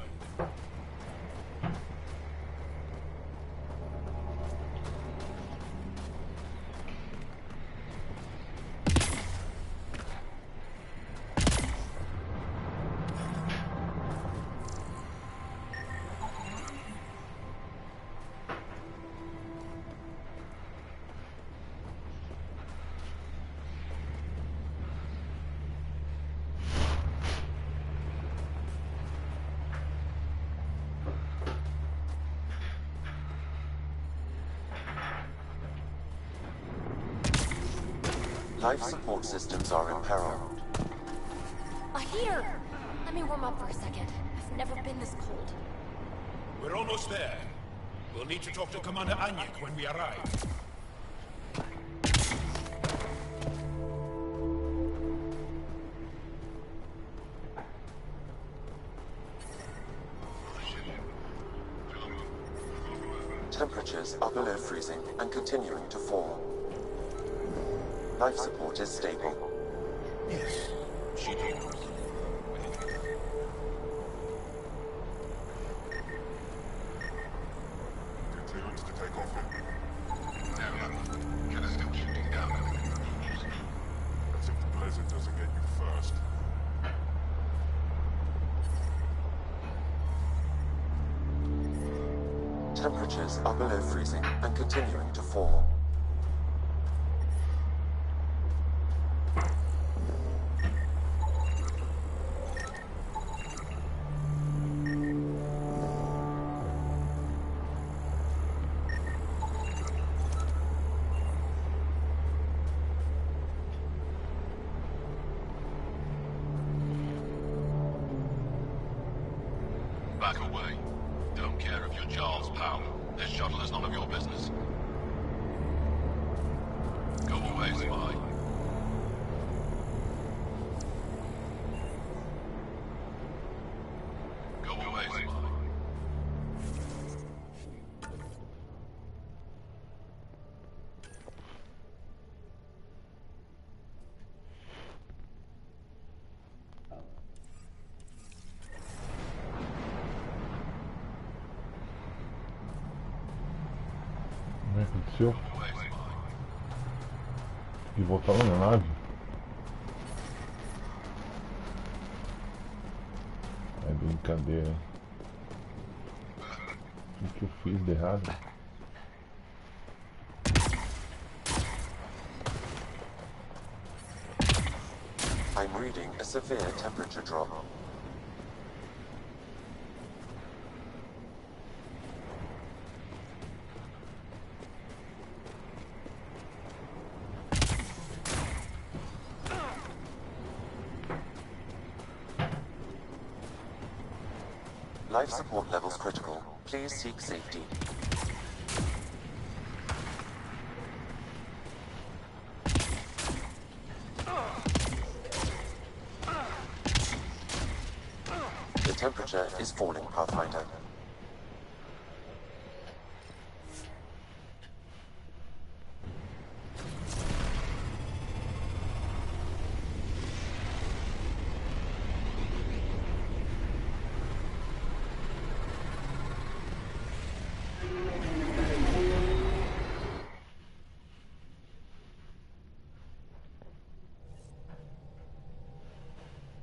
Life support systems are in peril. A heater! Let me warm up for a second. I've never been this cold. We're almost there. We'll need to talk to Commander Anyek when we arrive. Temperatures are below freezing and continuing to fall. Life support is stable. Yes, she did. Clearance to take off in. No, Kenner's still shooting down enemy approaches. That's if the blizzard doesn't get you first. Temperatures are below freezing and continuing to fall. Back away. Don't care if you're Charles, pal. This shuttle is none of your business. Go away, spy. Go away, spy. O que aconteceu? E voltaram na nave? É brincadeira. O que eu fiz de errado? I'm reading a severe temperature drop. Life support levels critical. Please seek safety. The temperature is falling, Pathfinder.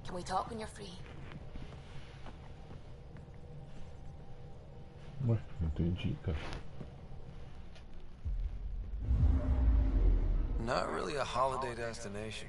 Can we talk when you're free? Ué, não entendi, cara. Not really a holiday destination.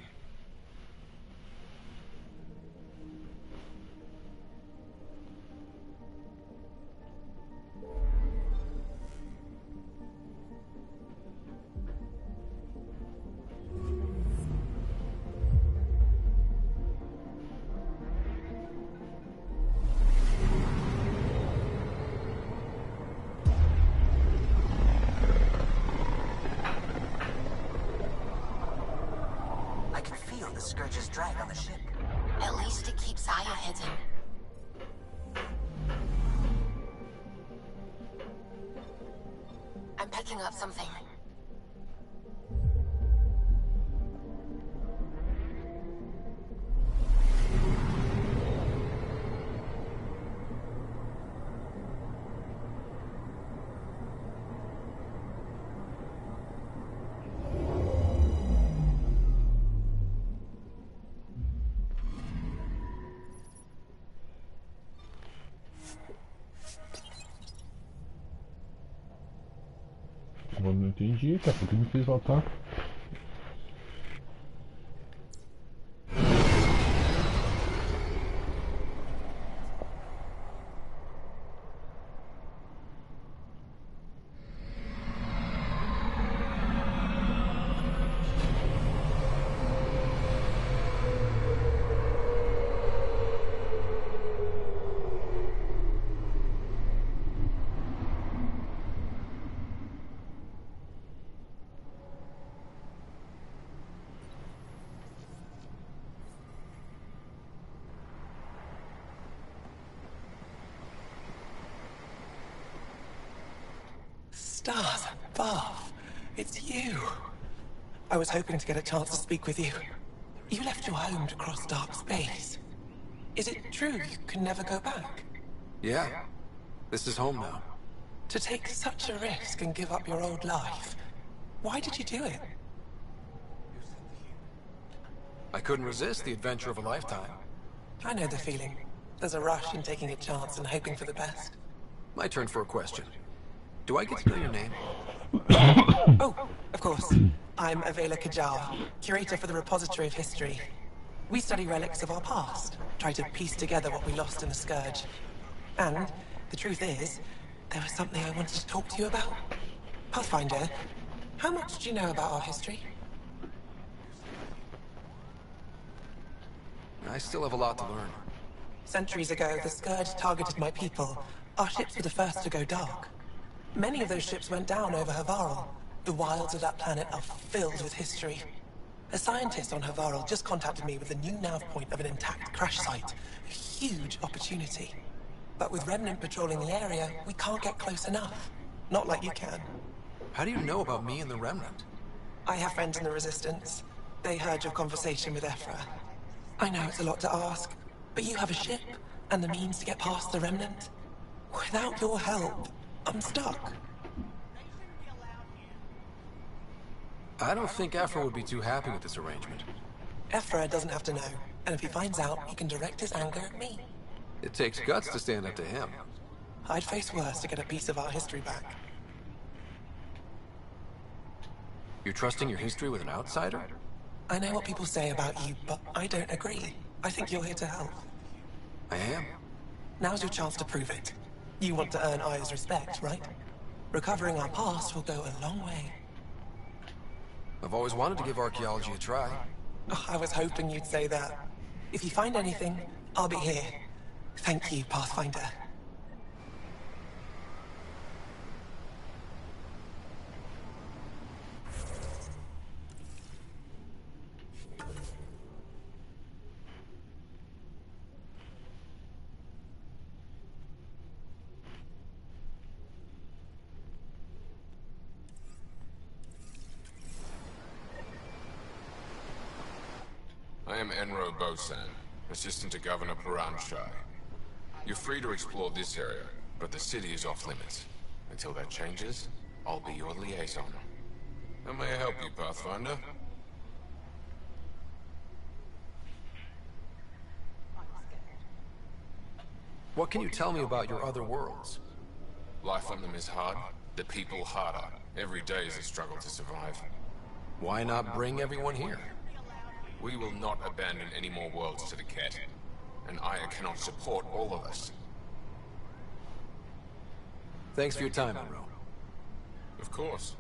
Scourge's drag on the ship. At least it keeps Aya hidden. I'm picking up something. Eu não entendi, cara. Por que me fez voltar? Stars above. It's you. I was hoping to get a chance to speak with you. You left your home to cross dark space. Is it true you can never go back? Yeah. This is home now. To take such a risk and give up your old life, why did you do it? I couldn't resist the adventure of a lifetime. I know the feeling. There's a rush in taking a chance and hoping for the best. My turn for a question. Do I get to know your name? Oh, of course. I'm Avela Kajar, curator for the Repository of History. We study relics of our past, try to piece together what we lost in the Scourge. And the truth is, there was something I wanted to talk to you about. Pathfinder, how much do you know about our history? I still have a lot to learn. Centuries ago, the Scourge targeted my people. Our ships were the first to go dark. Many of those ships went down over Havarl. The wilds of that planet are filled with history. A scientist on Havarl just contacted me with a new nav point of an intact crash site. A huge opportunity. But with Remnant patrolling the area, we can't get close enough. Not like you can. How do you know about me and the Remnant? I have friends in the Resistance. They heard your conversation with Ephra. I know it's a lot to ask, but you have a ship and the means to get past the Remnant. Without your help, I'm stuck. I don't think Ephra would be too happy with this arrangement. Ephra doesn't have to know, and if he finds out, he can direct his anger at me. It takes guts to stand up to him. I'd face worse to get a piece of our history back. You're trusting your history with an outsider? I know what people say about you, but I don't agree. I think you're here to help. I am. Now's your chance to prove it. You want to earn Aya's respect, right? Recovering our past will go a long way. I've always wanted to give archaeology a try. Oh, I was hoping you'd say that. If you find anything, I'll be here. Thank you, Pathfinder. I am Enro Bosan, assistant to Governor Paranshai. You're free to explore this area, but the city is off limits. Until that changes, I'll be your liaison. How may I help you, Pathfinder? What can you tell me about your other worlds? Life on them is hard, the people harder. Every day is a struggle to survive. Why not bring everyone here? We will not abandon any more worlds to the Ket, and Aya cannot support all of us. Thanks for your time, Enro. Of course.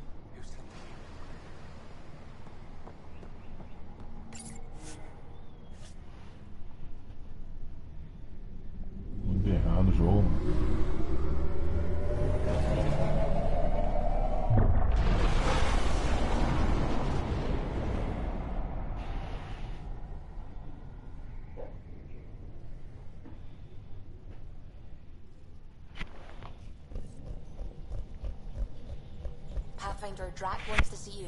Muito errado o jogo. Pathfinder, Drac wants to see you.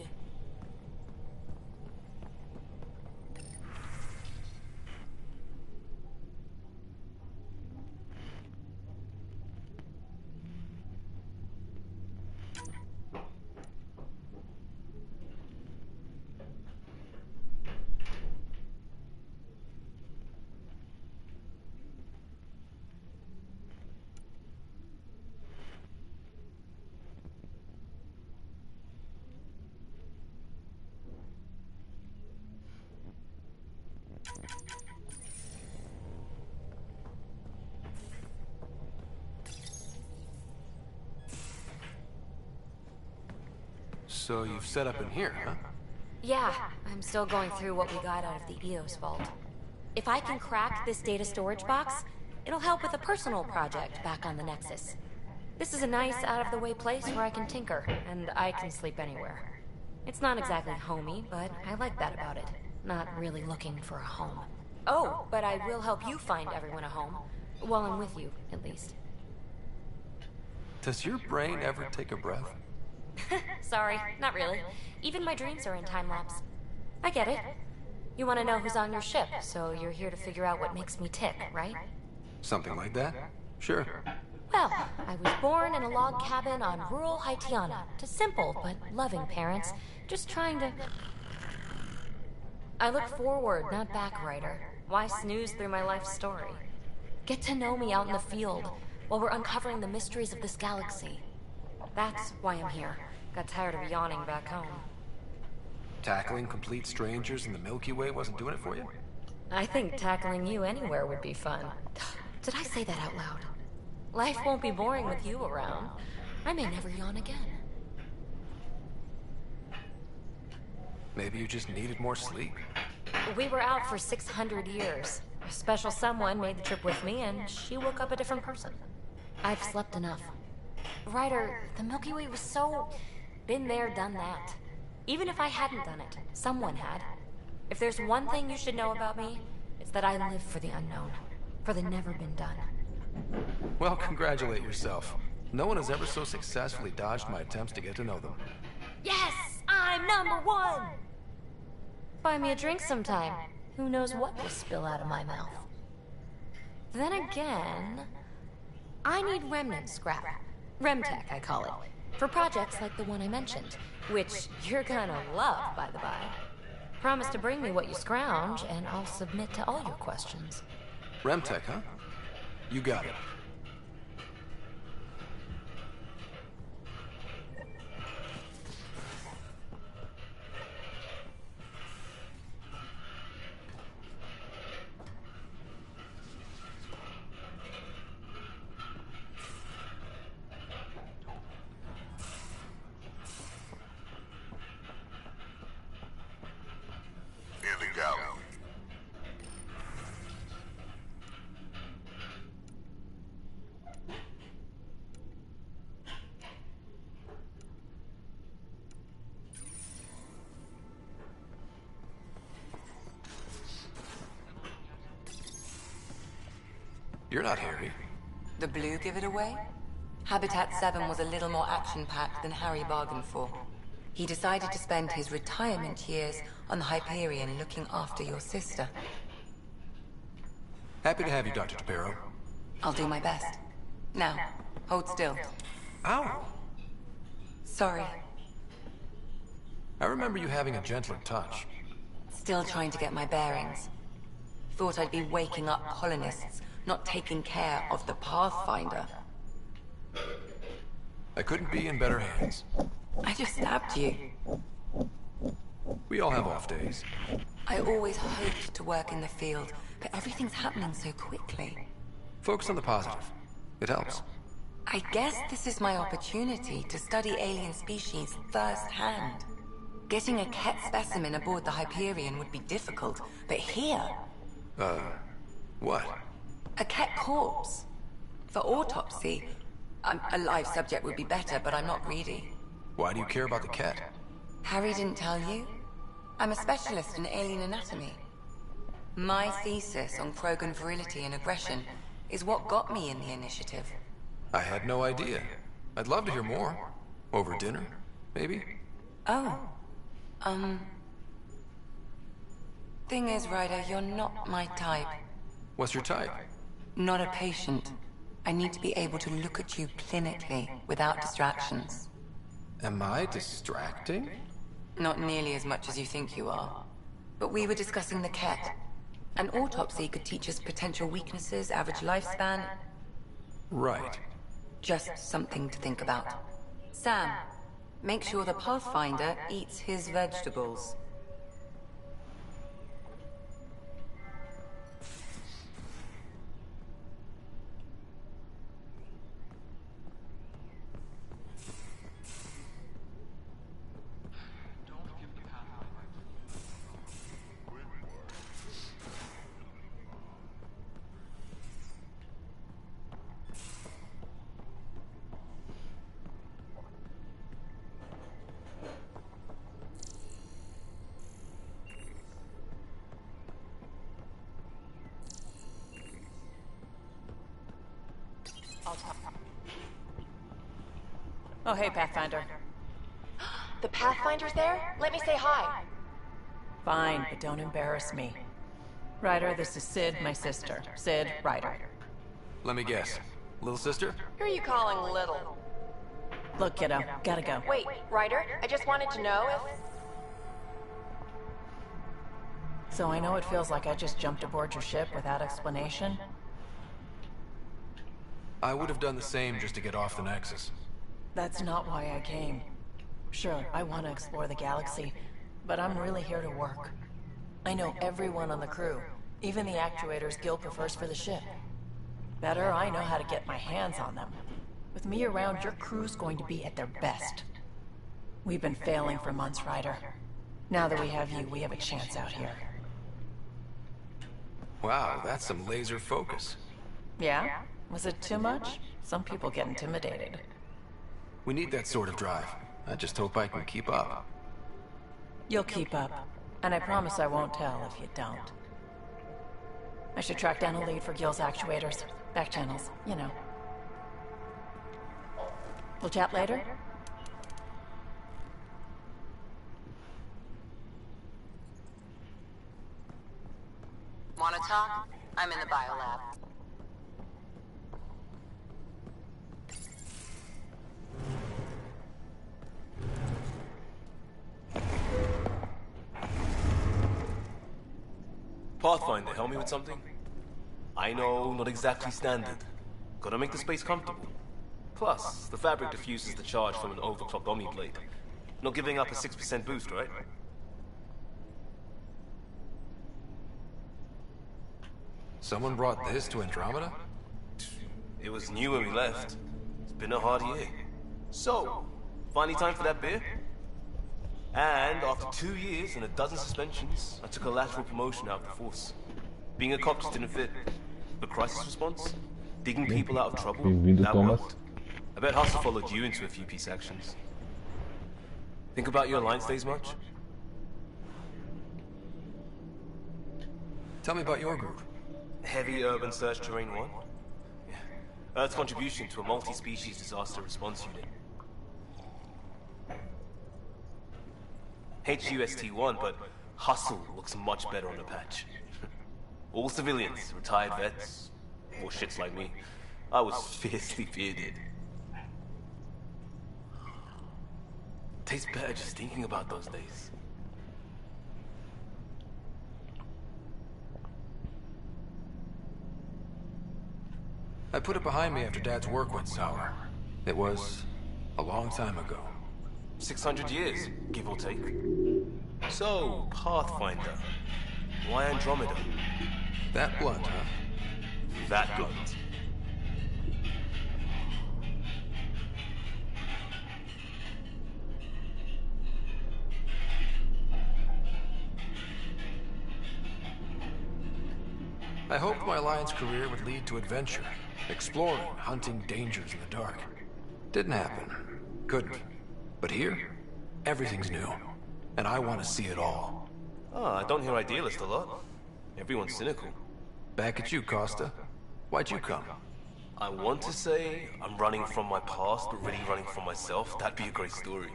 So you've set up in here, huh? Yeah, I'm still going through what we got out of the EOS vault. If I can crack this data storage box, it'll help with a personal project back on the Nexus. This is a nice, out-of-the-way place where I can tinker, and I can sleep anywhere. It's not exactly homey, but I like that about it. Not really looking for a home. Oh, but I will help you find everyone a home. While I'm with you, at least. Does your brain ever take a breath? Sorry, not really. Even my dreams are in time-lapse. I get it. You want to know who's on your ship, so you're here to figure out what makes me tick, right? Something like that? Sure. Well, I was born in a log cabin on rural Haitiana to simple but loving parents, just trying to... I look forward, not back, writer. Why snooze through my life story? Get to know me out in the field, while we're uncovering the mysteries of this galaxy. That's why I'm here. Got tired of yawning back home. Tackling complete strangers in the Milky Way wasn't doing it for you? I think tackling you anywhere would be fun. Did I say that out loud? Life won't be boring with you around. I may never yawn again. Maybe you just needed more sleep. We were out for 600 years. A special someone made the trip with me, and she woke up a different person. I've slept enough. Ryder, the Milky Way was so... been there, done that. Even if I hadn't done it, someone had. If there's one thing you should know about me, it's that I live for the unknown. For the never been done. Well, congratulate yourself. No one has ever so successfully dodged my attempts to get to know them. Yes! I'm #1! Buy me a drink sometime. Who knows what will spill out of my mouth. Then again... I need remnant scrap. Remtech, I call it. For projects like the one I mentioned. Which you're gonna love, by the by. Promise to bring me what you scrounge, and I'll submit to all your questions. Remtech, huh? You got it. You're not Harry. The blue give it away? Habitat 7 was a little more action-packed than Harry bargained for. He decided to spend his retirement years on the Hyperion looking after your sister. Happy to have you, Dr. Tapero. I'll do my best. Now, hold still. Ow! Sorry. I remember you having a gentler touch. Still trying to get my bearings. Thought I'd be waking up colonists, not taking care of the Pathfinder. I couldn't be in better hands. I just stabbed you. We all have off days. I always hoped to work in the field, but everything's happening so quickly. Focus on the positive. It helps. I guess this is my opportunity to study alien species firsthand. Getting a Ket specimen aboard the Hyperion would be difficult, but here... what? A Ket corpse. For autopsy, a live subject would be better, but I'm not greedy. Why do you care about the Ket? Harry didn't tell you? I'm a specialist in alien anatomy. My thesis on Krogan virility and aggression is what got me in the initiative. I had no idea. I'd love to hear more. Over dinner, maybe? Oh. Thing is, Ryder, you're not my type. What's your type? Not a patient. I need to be able to look at you clinically, without distractions. Am I distracting? Not nearly as much as you think you are. But we were discussing the Ket. An autopsy could teach us potential weaknesses, average lifespan. Right. Just something to think about. Sam, make sure the Pathfinder eats his vegetables. Oh, hey, Pathfinder. The Pathfinder's there? Let me say hi. Fine, but don't embarrass me. Ryder, this is Sid, my sister. Sid, Ryder. Let me guess. Little sister? Who are you calling little? Look, kiddo, gotta go. Wait, Ryder, I just wanted to know if... So I know it feels like I just jumped aboard your ship without explanation. I would have done the same just to get off the Nexus. That's not why I came. Sure, I want to explore the galaxy, but I'm really here to work. I know everyone on the crew, even the actuators Gil prefers for the ship. Better, I know how to get my hands on them. With me around, your crew's going to be at their best. We've been failing for months, Ryder. Now that we have you, we have a chance out here. Wow, that's some laser focus. Yeah? Was it too much? Some people get intimidated. We need that sort of drive. I just hope I can keep up. You'll keep up. And I promise I won't tell if you don't. I should track down a lead for Gil's actuators. Back channels, you know. We'll chat later? Wanna talk? I'm in the biolab. Pathfinder, help me with something? I know, not exactly standard. Gotta make the space comfortable. Plus, the fabric diffuses the charge from an overclocked Omni blade. Not giving up a 6% boost, right? Someone brought this to Andromeda? It was new when we left. It's been a hard year. So, finally time for that beer? And after 2 years and a dozen suspensions, I took a lateral promotion out of the force. Being a cop just didn't fit. The crisis response? Digging people out of trouble? That worked. I bet Hustle followed you into a few peace actions. Think about your Alliance days much? Tell me about your group. Heavy Urban Search Terrain 1? Yeah. Earth's contribution to a multi-species disaster response unit. HUST-1, but Hustle looks much better on the patch. All civilians, retired vets, or shits like me. I was fiercely bearded. Tastes better just thinking about those days. I put it behind me after Dad's work went sour. It was a long time ago. 600 years, give or take. So, Pathfinder. Why Andromeda? That blunt, huh? That blunt. I hoped my Alliance career would lead to adventure, exploring, hunting dangers in the dark. Didn't happen. Couldn't. But here, everything's new. And I want to see it all. Ah, I don't hear idealist a lot. Everyone's cynical. Back at you, Costa. Why'd you come? I want to say I'm running from my past, but really running from myself. That'd be a great story.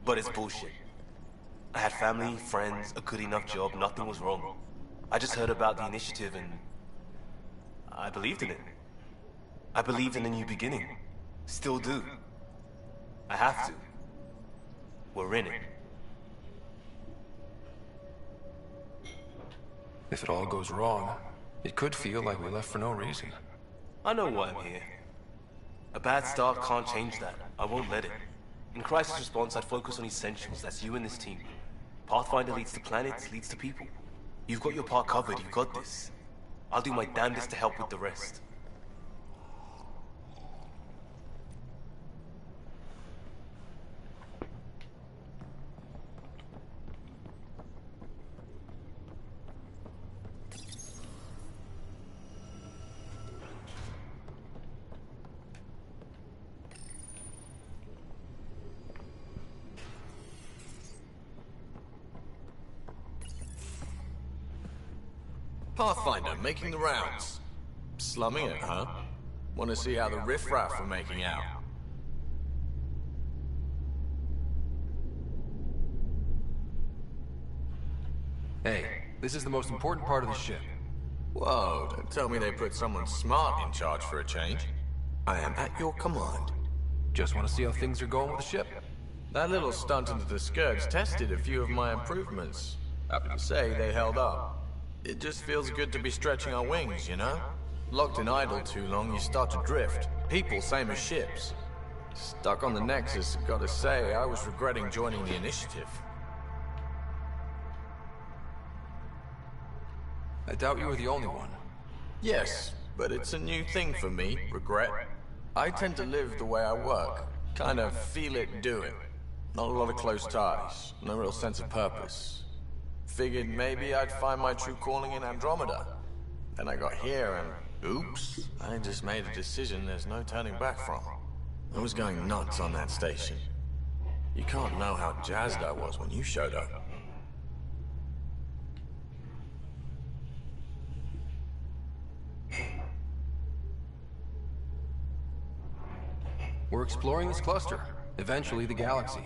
But it's bullshit. I had family, friends, a good enough job, nothing was wrong. I just heard about the initiative and I believed in it. I believed in a new beginning. Still do. I have to. We're in it. If it all goes wrong, it could feel like we left for no reason. I know why I'm here. A bad start can't change that. I won't let it. In crisis response, I'd focus on essentials. That's you and this team. Pathfinder leads to planets, leads to people. You've got your part covered, you've got this. I'll do my damnedest to help with the rest. Pathfinder, making the rounds. Slumming it, huh? Want to see how the riffraff are making out? This is the most important part of the ship. Whoa, don't tell me they put someone smart in charge for a change. I am at your command. Just want to see how things are going with the ship. That little stunt into the Scourge tested a few of my improvements. Happy to say they held up. It just feels good to be stretching our wings, you know? Locked in idle too long, you start to drift. People, same as ships. Stuck on the Nexus, gotta say, I was regretting joining the Initiative. I doubt you were the only one. Yes, but it's a new thing for me, regret. I tend to live the way I work. Kind of feel it, do it. Not a lot of close ties, no real sense of purpose. Figured maybe I'd find my true calling in Andromeda. Then I got here and, oops, I just made a decision there's no turning back from. I was going nuts on that station. You can't know how jazzed I was when you showed up. We're exploring this cluster, eventually the galaxy.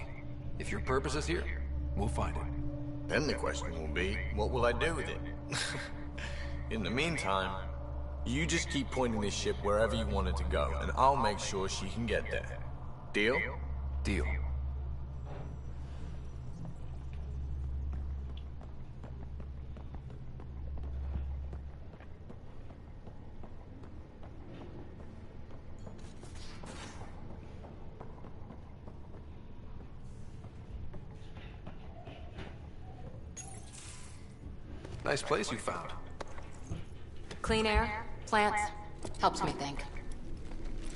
If your purpose is here, we'll find it. Then the question will be, what will I do with it? In the meantime, you just keep pointing this ship wherever you want it to go, and I'll make sure she can get there. Deal? Deal. Nice place you found. Clean air, plants, helps me think.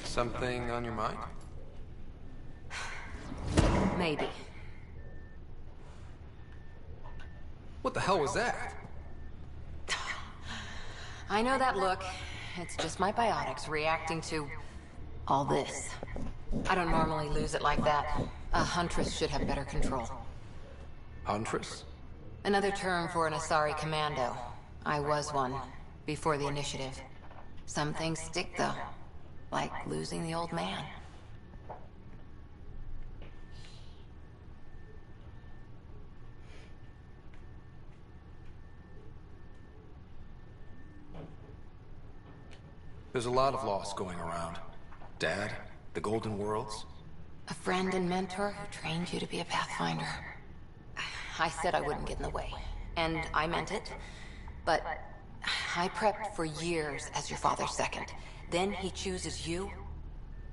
Something on your mind? Maybe. What the hell was that? I know that look. It's just my biotics reacting to all this. I don't normally lose it like that. A huntress should have better control. Huntress? Another term for an Asari commando. I was one, before the initiative. Some things stick, though. Like losing the old man. There's a lot of loss going around. Dad, the Golden Worlds. A friend and mentor who trained you to be a Pathfinder. I said I wouldn't get in the way, and I meant it. But I prepped for years as your father's second. Then he chooses you?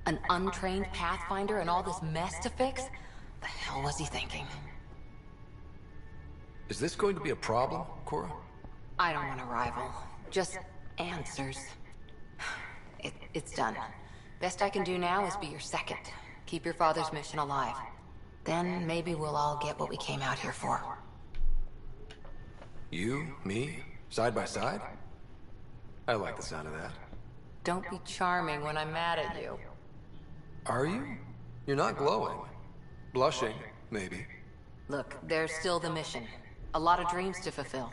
An untrained Pathfinder and all this mess to fix? The hell was he thinking? Is this going to be a problem, Cora? I don't want a rival. Just answers. It's done. Best I can do now is be your second. Keep your father's mission alive. Then maybe we'll all get what we came out here for. You, me, side by side? I like the sound of that. Don't be charming when I'm mad at you. Are you? You're not glowing. Blushing, maybe. Look, there's still the mission. A lot of dreams to fulfill.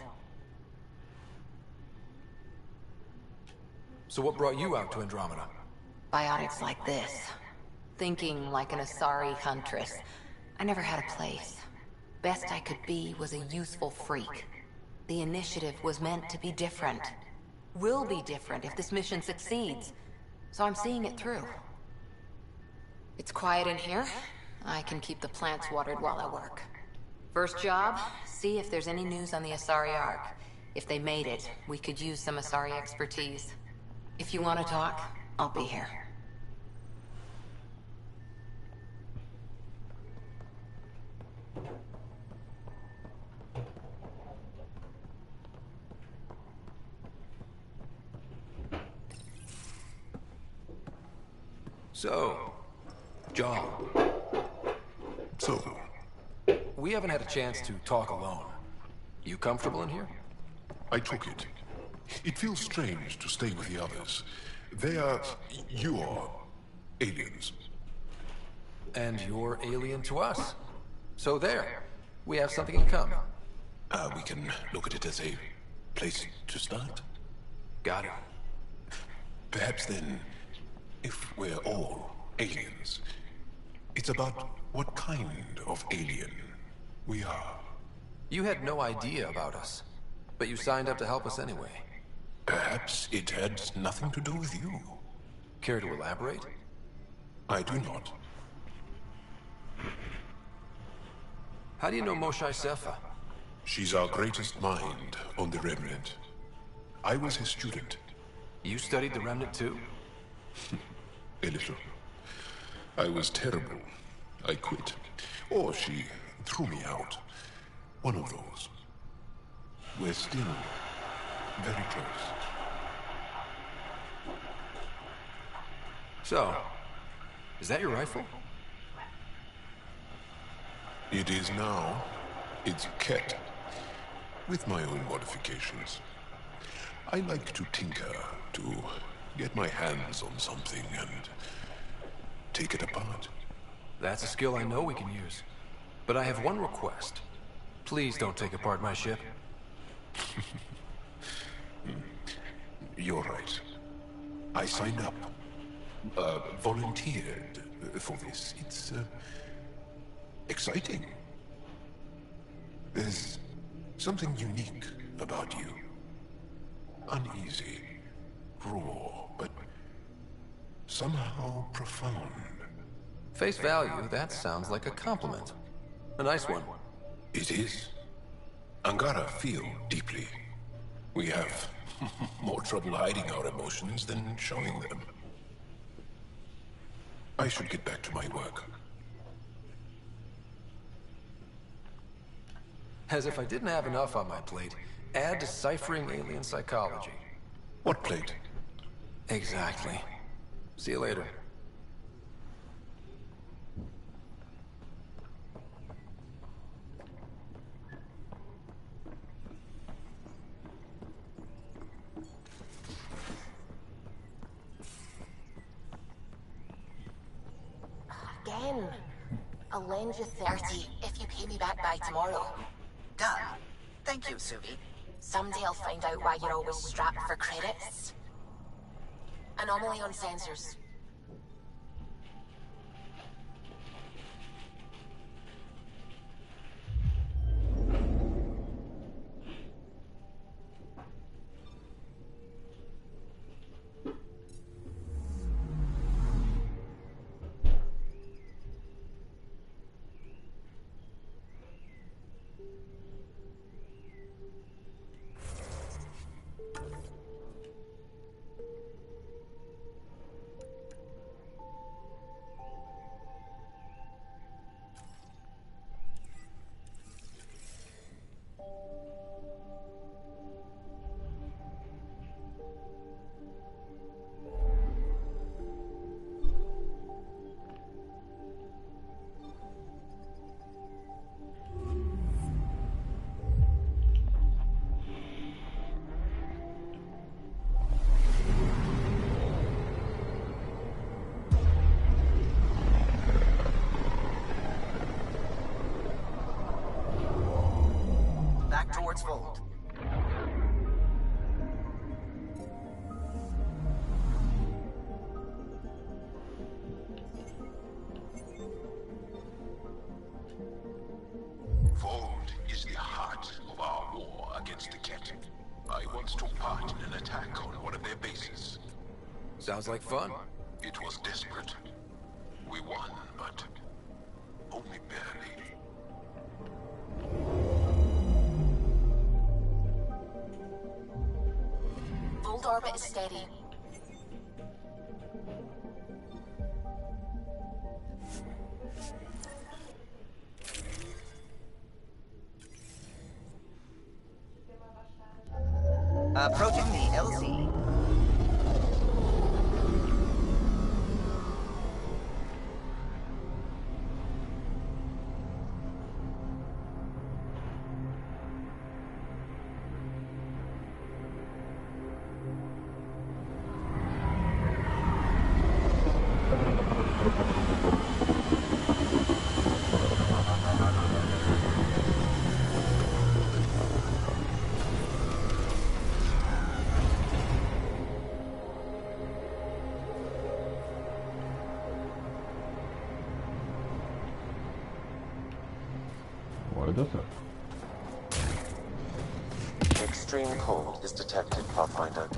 So what brought you out to Andromeda? Biotics like this. Thinking like an Asari huntress. I never had a place. Best I could be was a useful freak. The initiative was meant to be different. Will be different if this mission succeeds. So I'm seeing it through. It's quiet in here. I can keep the plants watered while I work. First job, see if there's any news on the Asari Ark. If they made it, we could use some Asari expertise. If you want to talk, I'll be here. So, John. So? We haven't had a chance to talk alone. You comfortable in here? I took it. It feels strange to stay with the others. They are... you are... aliens. And you're alien to us. So there. We have something in common. We can look at it as a place to start. Got it. Perhaps then, if we're all aliens, it's about what kind of alien we are. You had no idea about us. But you signed up to help us anyway. Perhaps it had nothing to do with you. Care to elaborate? I do not. How do you know Moshe Sefa? She's our greatest mind on the Remnant. I was his student. You studied the Remnant too? A little. I was terrible. I quit. Or she threw me out. One of those. We're still very close. So, is that your rifle? It is now. It's Ket. With my own modifications. I like to tinker, to get my hands on something and take it apart. That's a skill I know we can use. But I have one request. Please don't take apart my ship. You're right. I signed up. Volunteered for this. It's exciting. There's something unique about you. Uneasy, raw, but somehow profound. Face value, that sounds like a compliment. A nice one. It is. Angara feel deeply. We have more trouble hiding our emotions than showing them. I should get back to my work. As if I didn't have enough on my plate, add deciphering alien psychology. What plate? Exactly. See you later. Again. I'll lend you 30 if you pay me back by tomorrow. Done. Thank you, Suvi. Someday I'll find out why you're always strapped for credits. Anomaly on sensors. Back towards Fold. Fold is the heart of our war against the Ket. I once took part in an attack on one of their bases. Sounds like fun. It was desperate. We won, but only barely. Fold orbit is steady. Approaching the LZ. Extreme cold is detected, Pathfinder.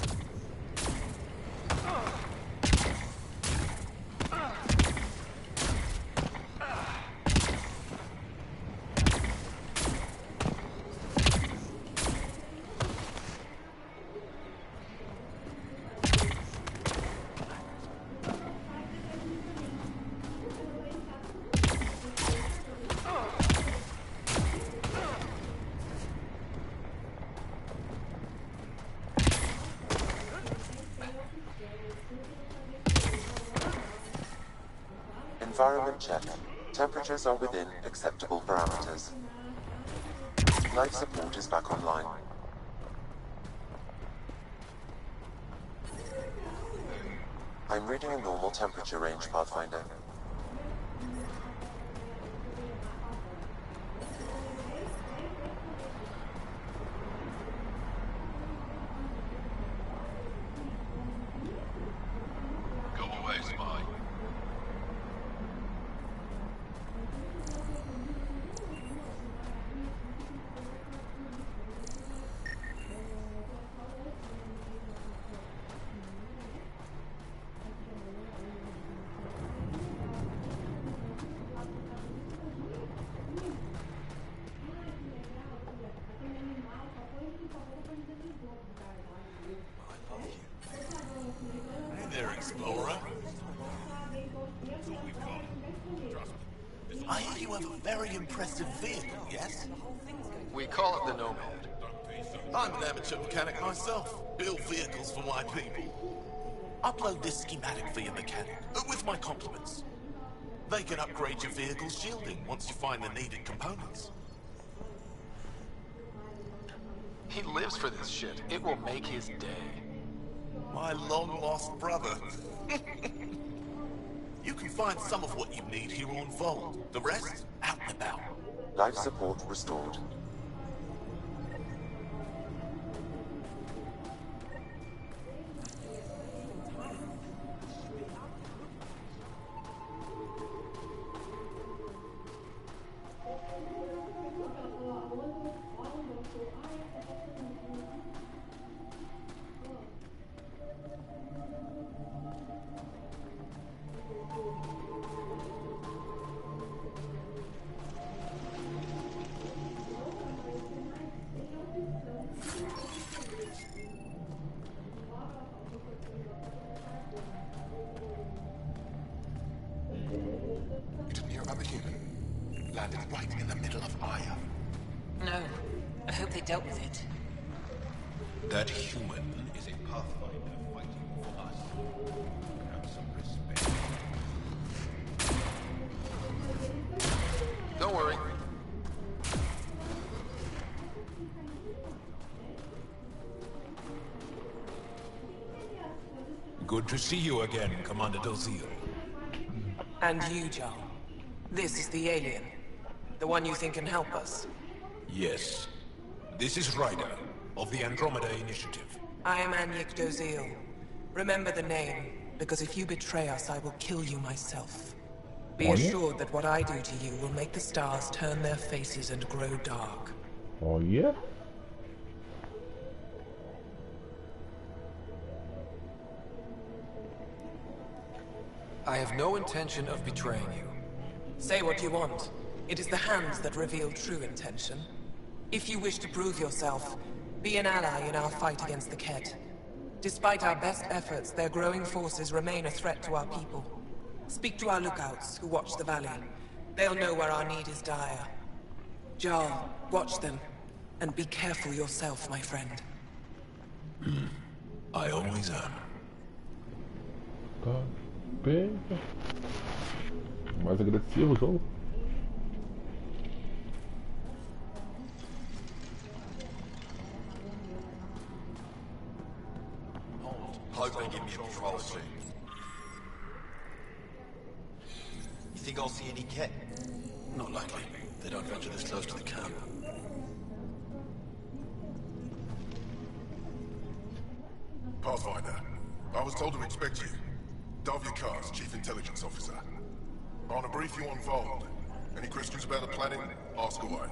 Environment check. Temperatures are within acceptable parameters. Life support is back online. I'm reading a normal temperature range, Pathfinder. Go away, spy. Explorer. I hear you have a very impressive vehicle, yes? We call it the Nomad. I'm an amateur mechanic myself. Build vehicles for my people. Upload this schematic for your mechanic, with my compliments. They can upgrade your vehicle's shielding once you find the needed components. He lives for this shit. It will make his day. My long-lost brother. You can find some of what you need here on Vault. The rest, out and about. Life support restored. It's near other human. Landed right in the middle of Aya. No. I hope they dealt with it. That human is a Pathfinder fighting for us. Have some respect. Don't worry. Good to see you again, Commander Dozil. And you, Zheng. This is the alien. The one you think can help us. Yes. This is Ryder, of the Andromeda Initiative. I am M.E.A. Remember the name, because if you betray us, I will kill you myself. Be assured that what I do to you will make the stars turn their faces and grow dark. Oh yeah? I have no intention of betraying you. Say what you want. It is the hands that reveal true intention. If you wish to prove yourself, be an ally in our fight against the Kett. Despite our best efforts, their growing forces remain a threat to our people. Speak to our lookouts, who watch the valley. They'll know where our need is dire. Jarl, watch them, and be careful yourself, my friend. I always am. Tá. Pega. Mais agressivo o jogo. Hope they give me a patrol soon. You think I'll see any Kett? Not likely. They don't venture this close to the camp. Pathfinder, I was told to expect you. Davia Kars, Chief Intelligence Officer. I want to brief you on Vold. Any questions about the planet, ask away.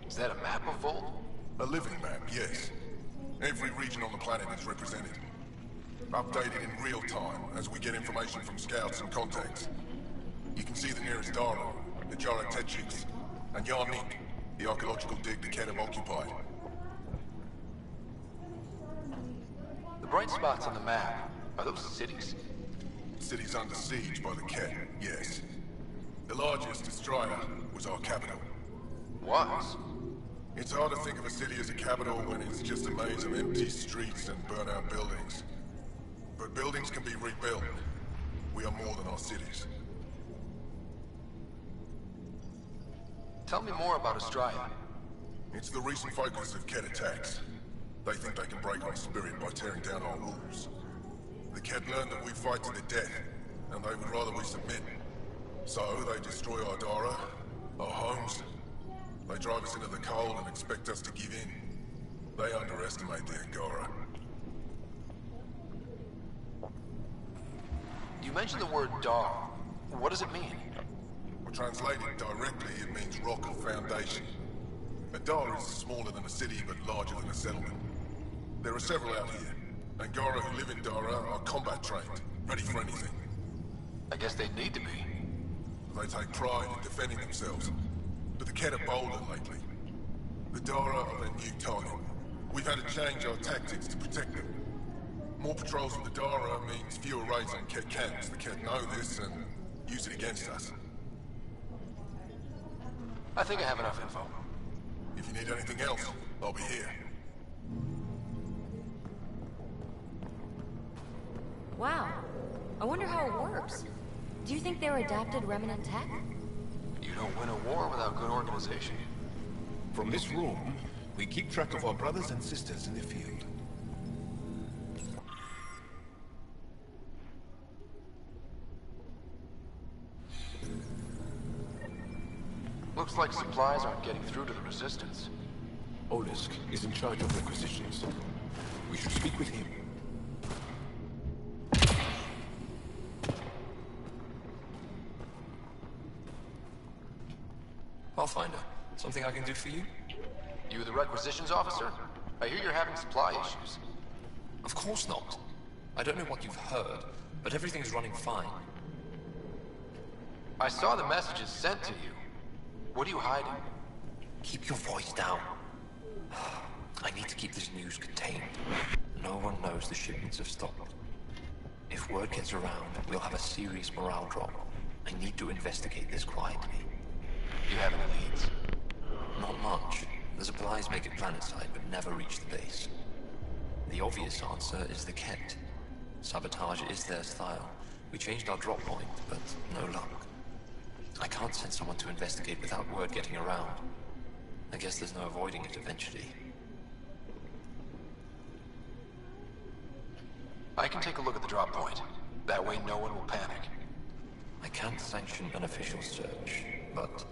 Is that a map of Volt? A living map, yes. Every region on the planet is represented. Updated in real time as we get information from scouts and contacts. You can see the nearest Dara, the Jaratechiks, and Yarnik, the archaeological dig the Ket have occupied. The bright spots on the map, are those cities? Cities under siege by the Ket, yes. The largest, Destroyer, was our capital. Was? It's hard to think of a city as a capital when it's just a maze of empty streets and burnt-out buildings. But buildings can be rebuilt. We are more than our cities. Tell me more about Estrella. It's the recent focus of Ket attacks. They think they can break our spirit by tearing down our walls. The Ket learned that we fight to the death, and they would rather we submit. So they destroy our Dara, our homes. They drive us into the cold and expect us to give in. They underestimate the Angara. You mentioned the word Dar. What does it mean? Well, translated directly, it means rock of foundation. A Dar is smaller than a city, but larger than a settlement. There are several out here. Angara who live in Dara are combat trained, ready for anything. I guess they'd need to be. They take pride in defending themselves. But the Ket are bolder lately. The Dara are their new target. We've had to change our tactics to protect them. More patrols with the Dara means fewer raids on Ket camps. The Ket know this and use it against us. I think I have enough info. If you need anything else, I'll be here. Wow. I wonder how it works. Do you think they're adapted remnant tech? You don't win a war without good organization. From this room, we keep track of our brothers and sisters in the field. Looks like supplies aren't getting through to the Resistance. Olisk is in charge of requisitions. We should speak with him. Pathfinder, something I can do for you? You the requisitions officer? I hear you're having supply issues. Of course not. I don't know what you've heard, but everything's running fine. I saw the messages sent to you. What are you hiding? Keep your voice down. I need to keep this news contained. No one knows the shipments have stopped. If word gets around, we'll have a serious morale drop. I need to investigate this quietly. You have any leads? Not much. The supplies make it planetside, but never reach the base. The obvious answer is the Ket. Sabotage is their style. We changed our drop point, but no luck. I can't send someone to investigate without word getting around. I guess there's no avoiding it eventually. I can take a look at the drop point. That way no one will panic. I can't sanction an official search, but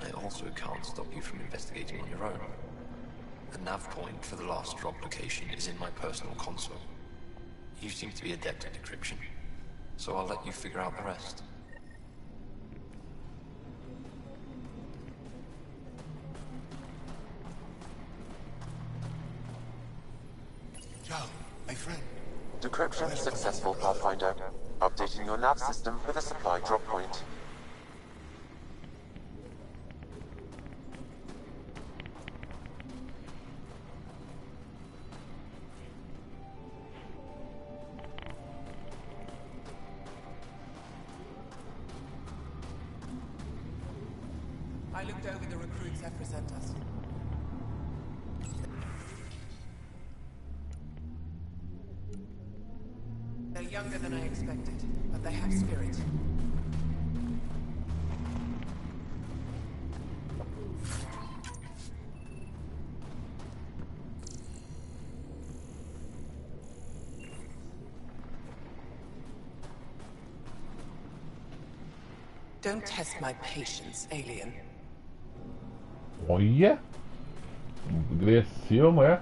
I also can't stop you from investigating on your own. The nav point for the last drop location is in my personal console. You seem to be adept at decryption, so I'll let you figure out the rest. Yo, my friend. Decryption successful, Pathfinder. Updating your nav system with a supply drop point. I looked over the recruits Ephra sent us. They're younger than I expected, but they have spirit. Don't test my patience, alien. Olha! Agressiva, mulher.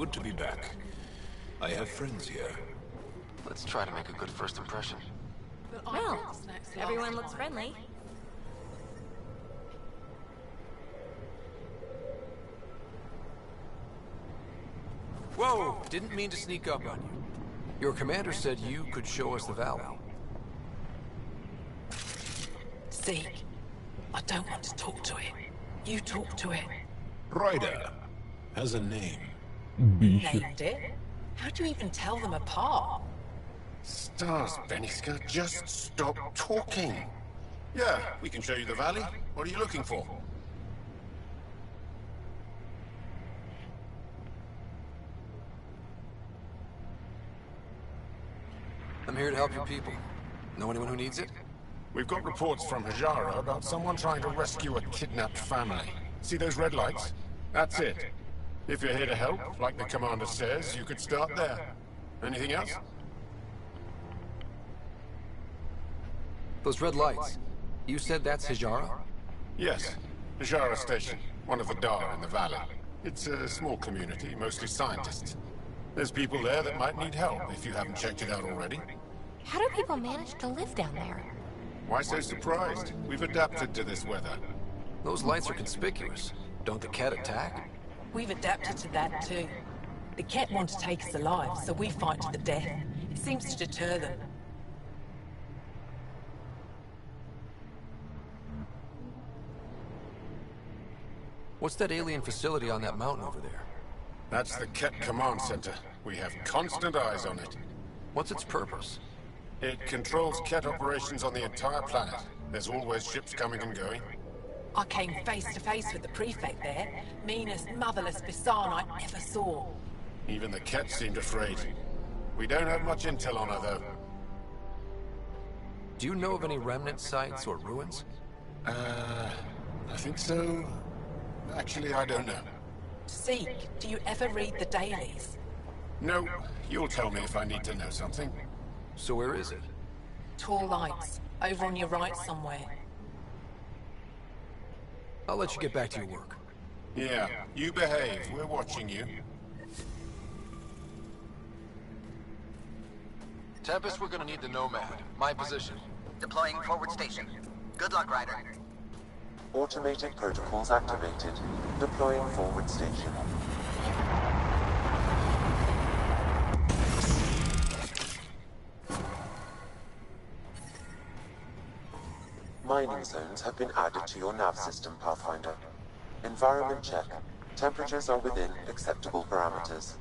good to be back. I have friends here. Let's try to make a good first impression. Well, everyone looks friendly. Whoa! Didn't mean to sneak up on you. Your commander said you could show us the valley. Zeke, I don't want to talk to it. You talk to it. Ryder has a name. Named it? How do you even tell them apart? Stars, Beniska, just stop talking. Yeah, we can show you the valley. What are you looking for? I'm here to help your people. Know anyone who needs it? We've got reports from Hajara about someone trying to rescue a kidnapped family. See those red lights? That's it. If you're here to help, like the commander says, you could start there. Anything else? Those red lights. You said that's Hajara? Yes. Hajara Station, one of the Dar in the valley. It's a small community, mostly scientists. There's people there that might need help if you haven't checked it out already. How do people manage to live down there? Why so surprised? We've adapted to this weather. Those lights are conspicuous. Don't the Ket attack? We've adapted to that too. The Ket want to take us alive, so we fight to the death. It seems to deter them. What's that alien facility on that mountain over there? That's the Ket Command Center. We have constant eyes on it. What's its purpose? It controls Ket operations on the entire planet. There's always ships coming and going. I came face to face with the prefect there. Meanest, motherless Bisan I ever saw. Even the Ket seemed afraid. We don't have much intel on her, though. Do you know of any remnant sites or ruins? I think so. Actually, I don't know. Zeke, do you ever read the dailies? No, you'll tell me if I need to know something. So where is it? Tall lights, over on your right somewhere. I'll let you get back to your work. Yeah, you behave. We're watching you. Tempest, we're gonna need the Nomad. My position. Deploying forward station. Good luck, Ryder. Automated protocols activated. Deploying forward station. Mining zones have been added to your nav system, Pathfinder. Environment check. Temperatures are within acceptable parameters.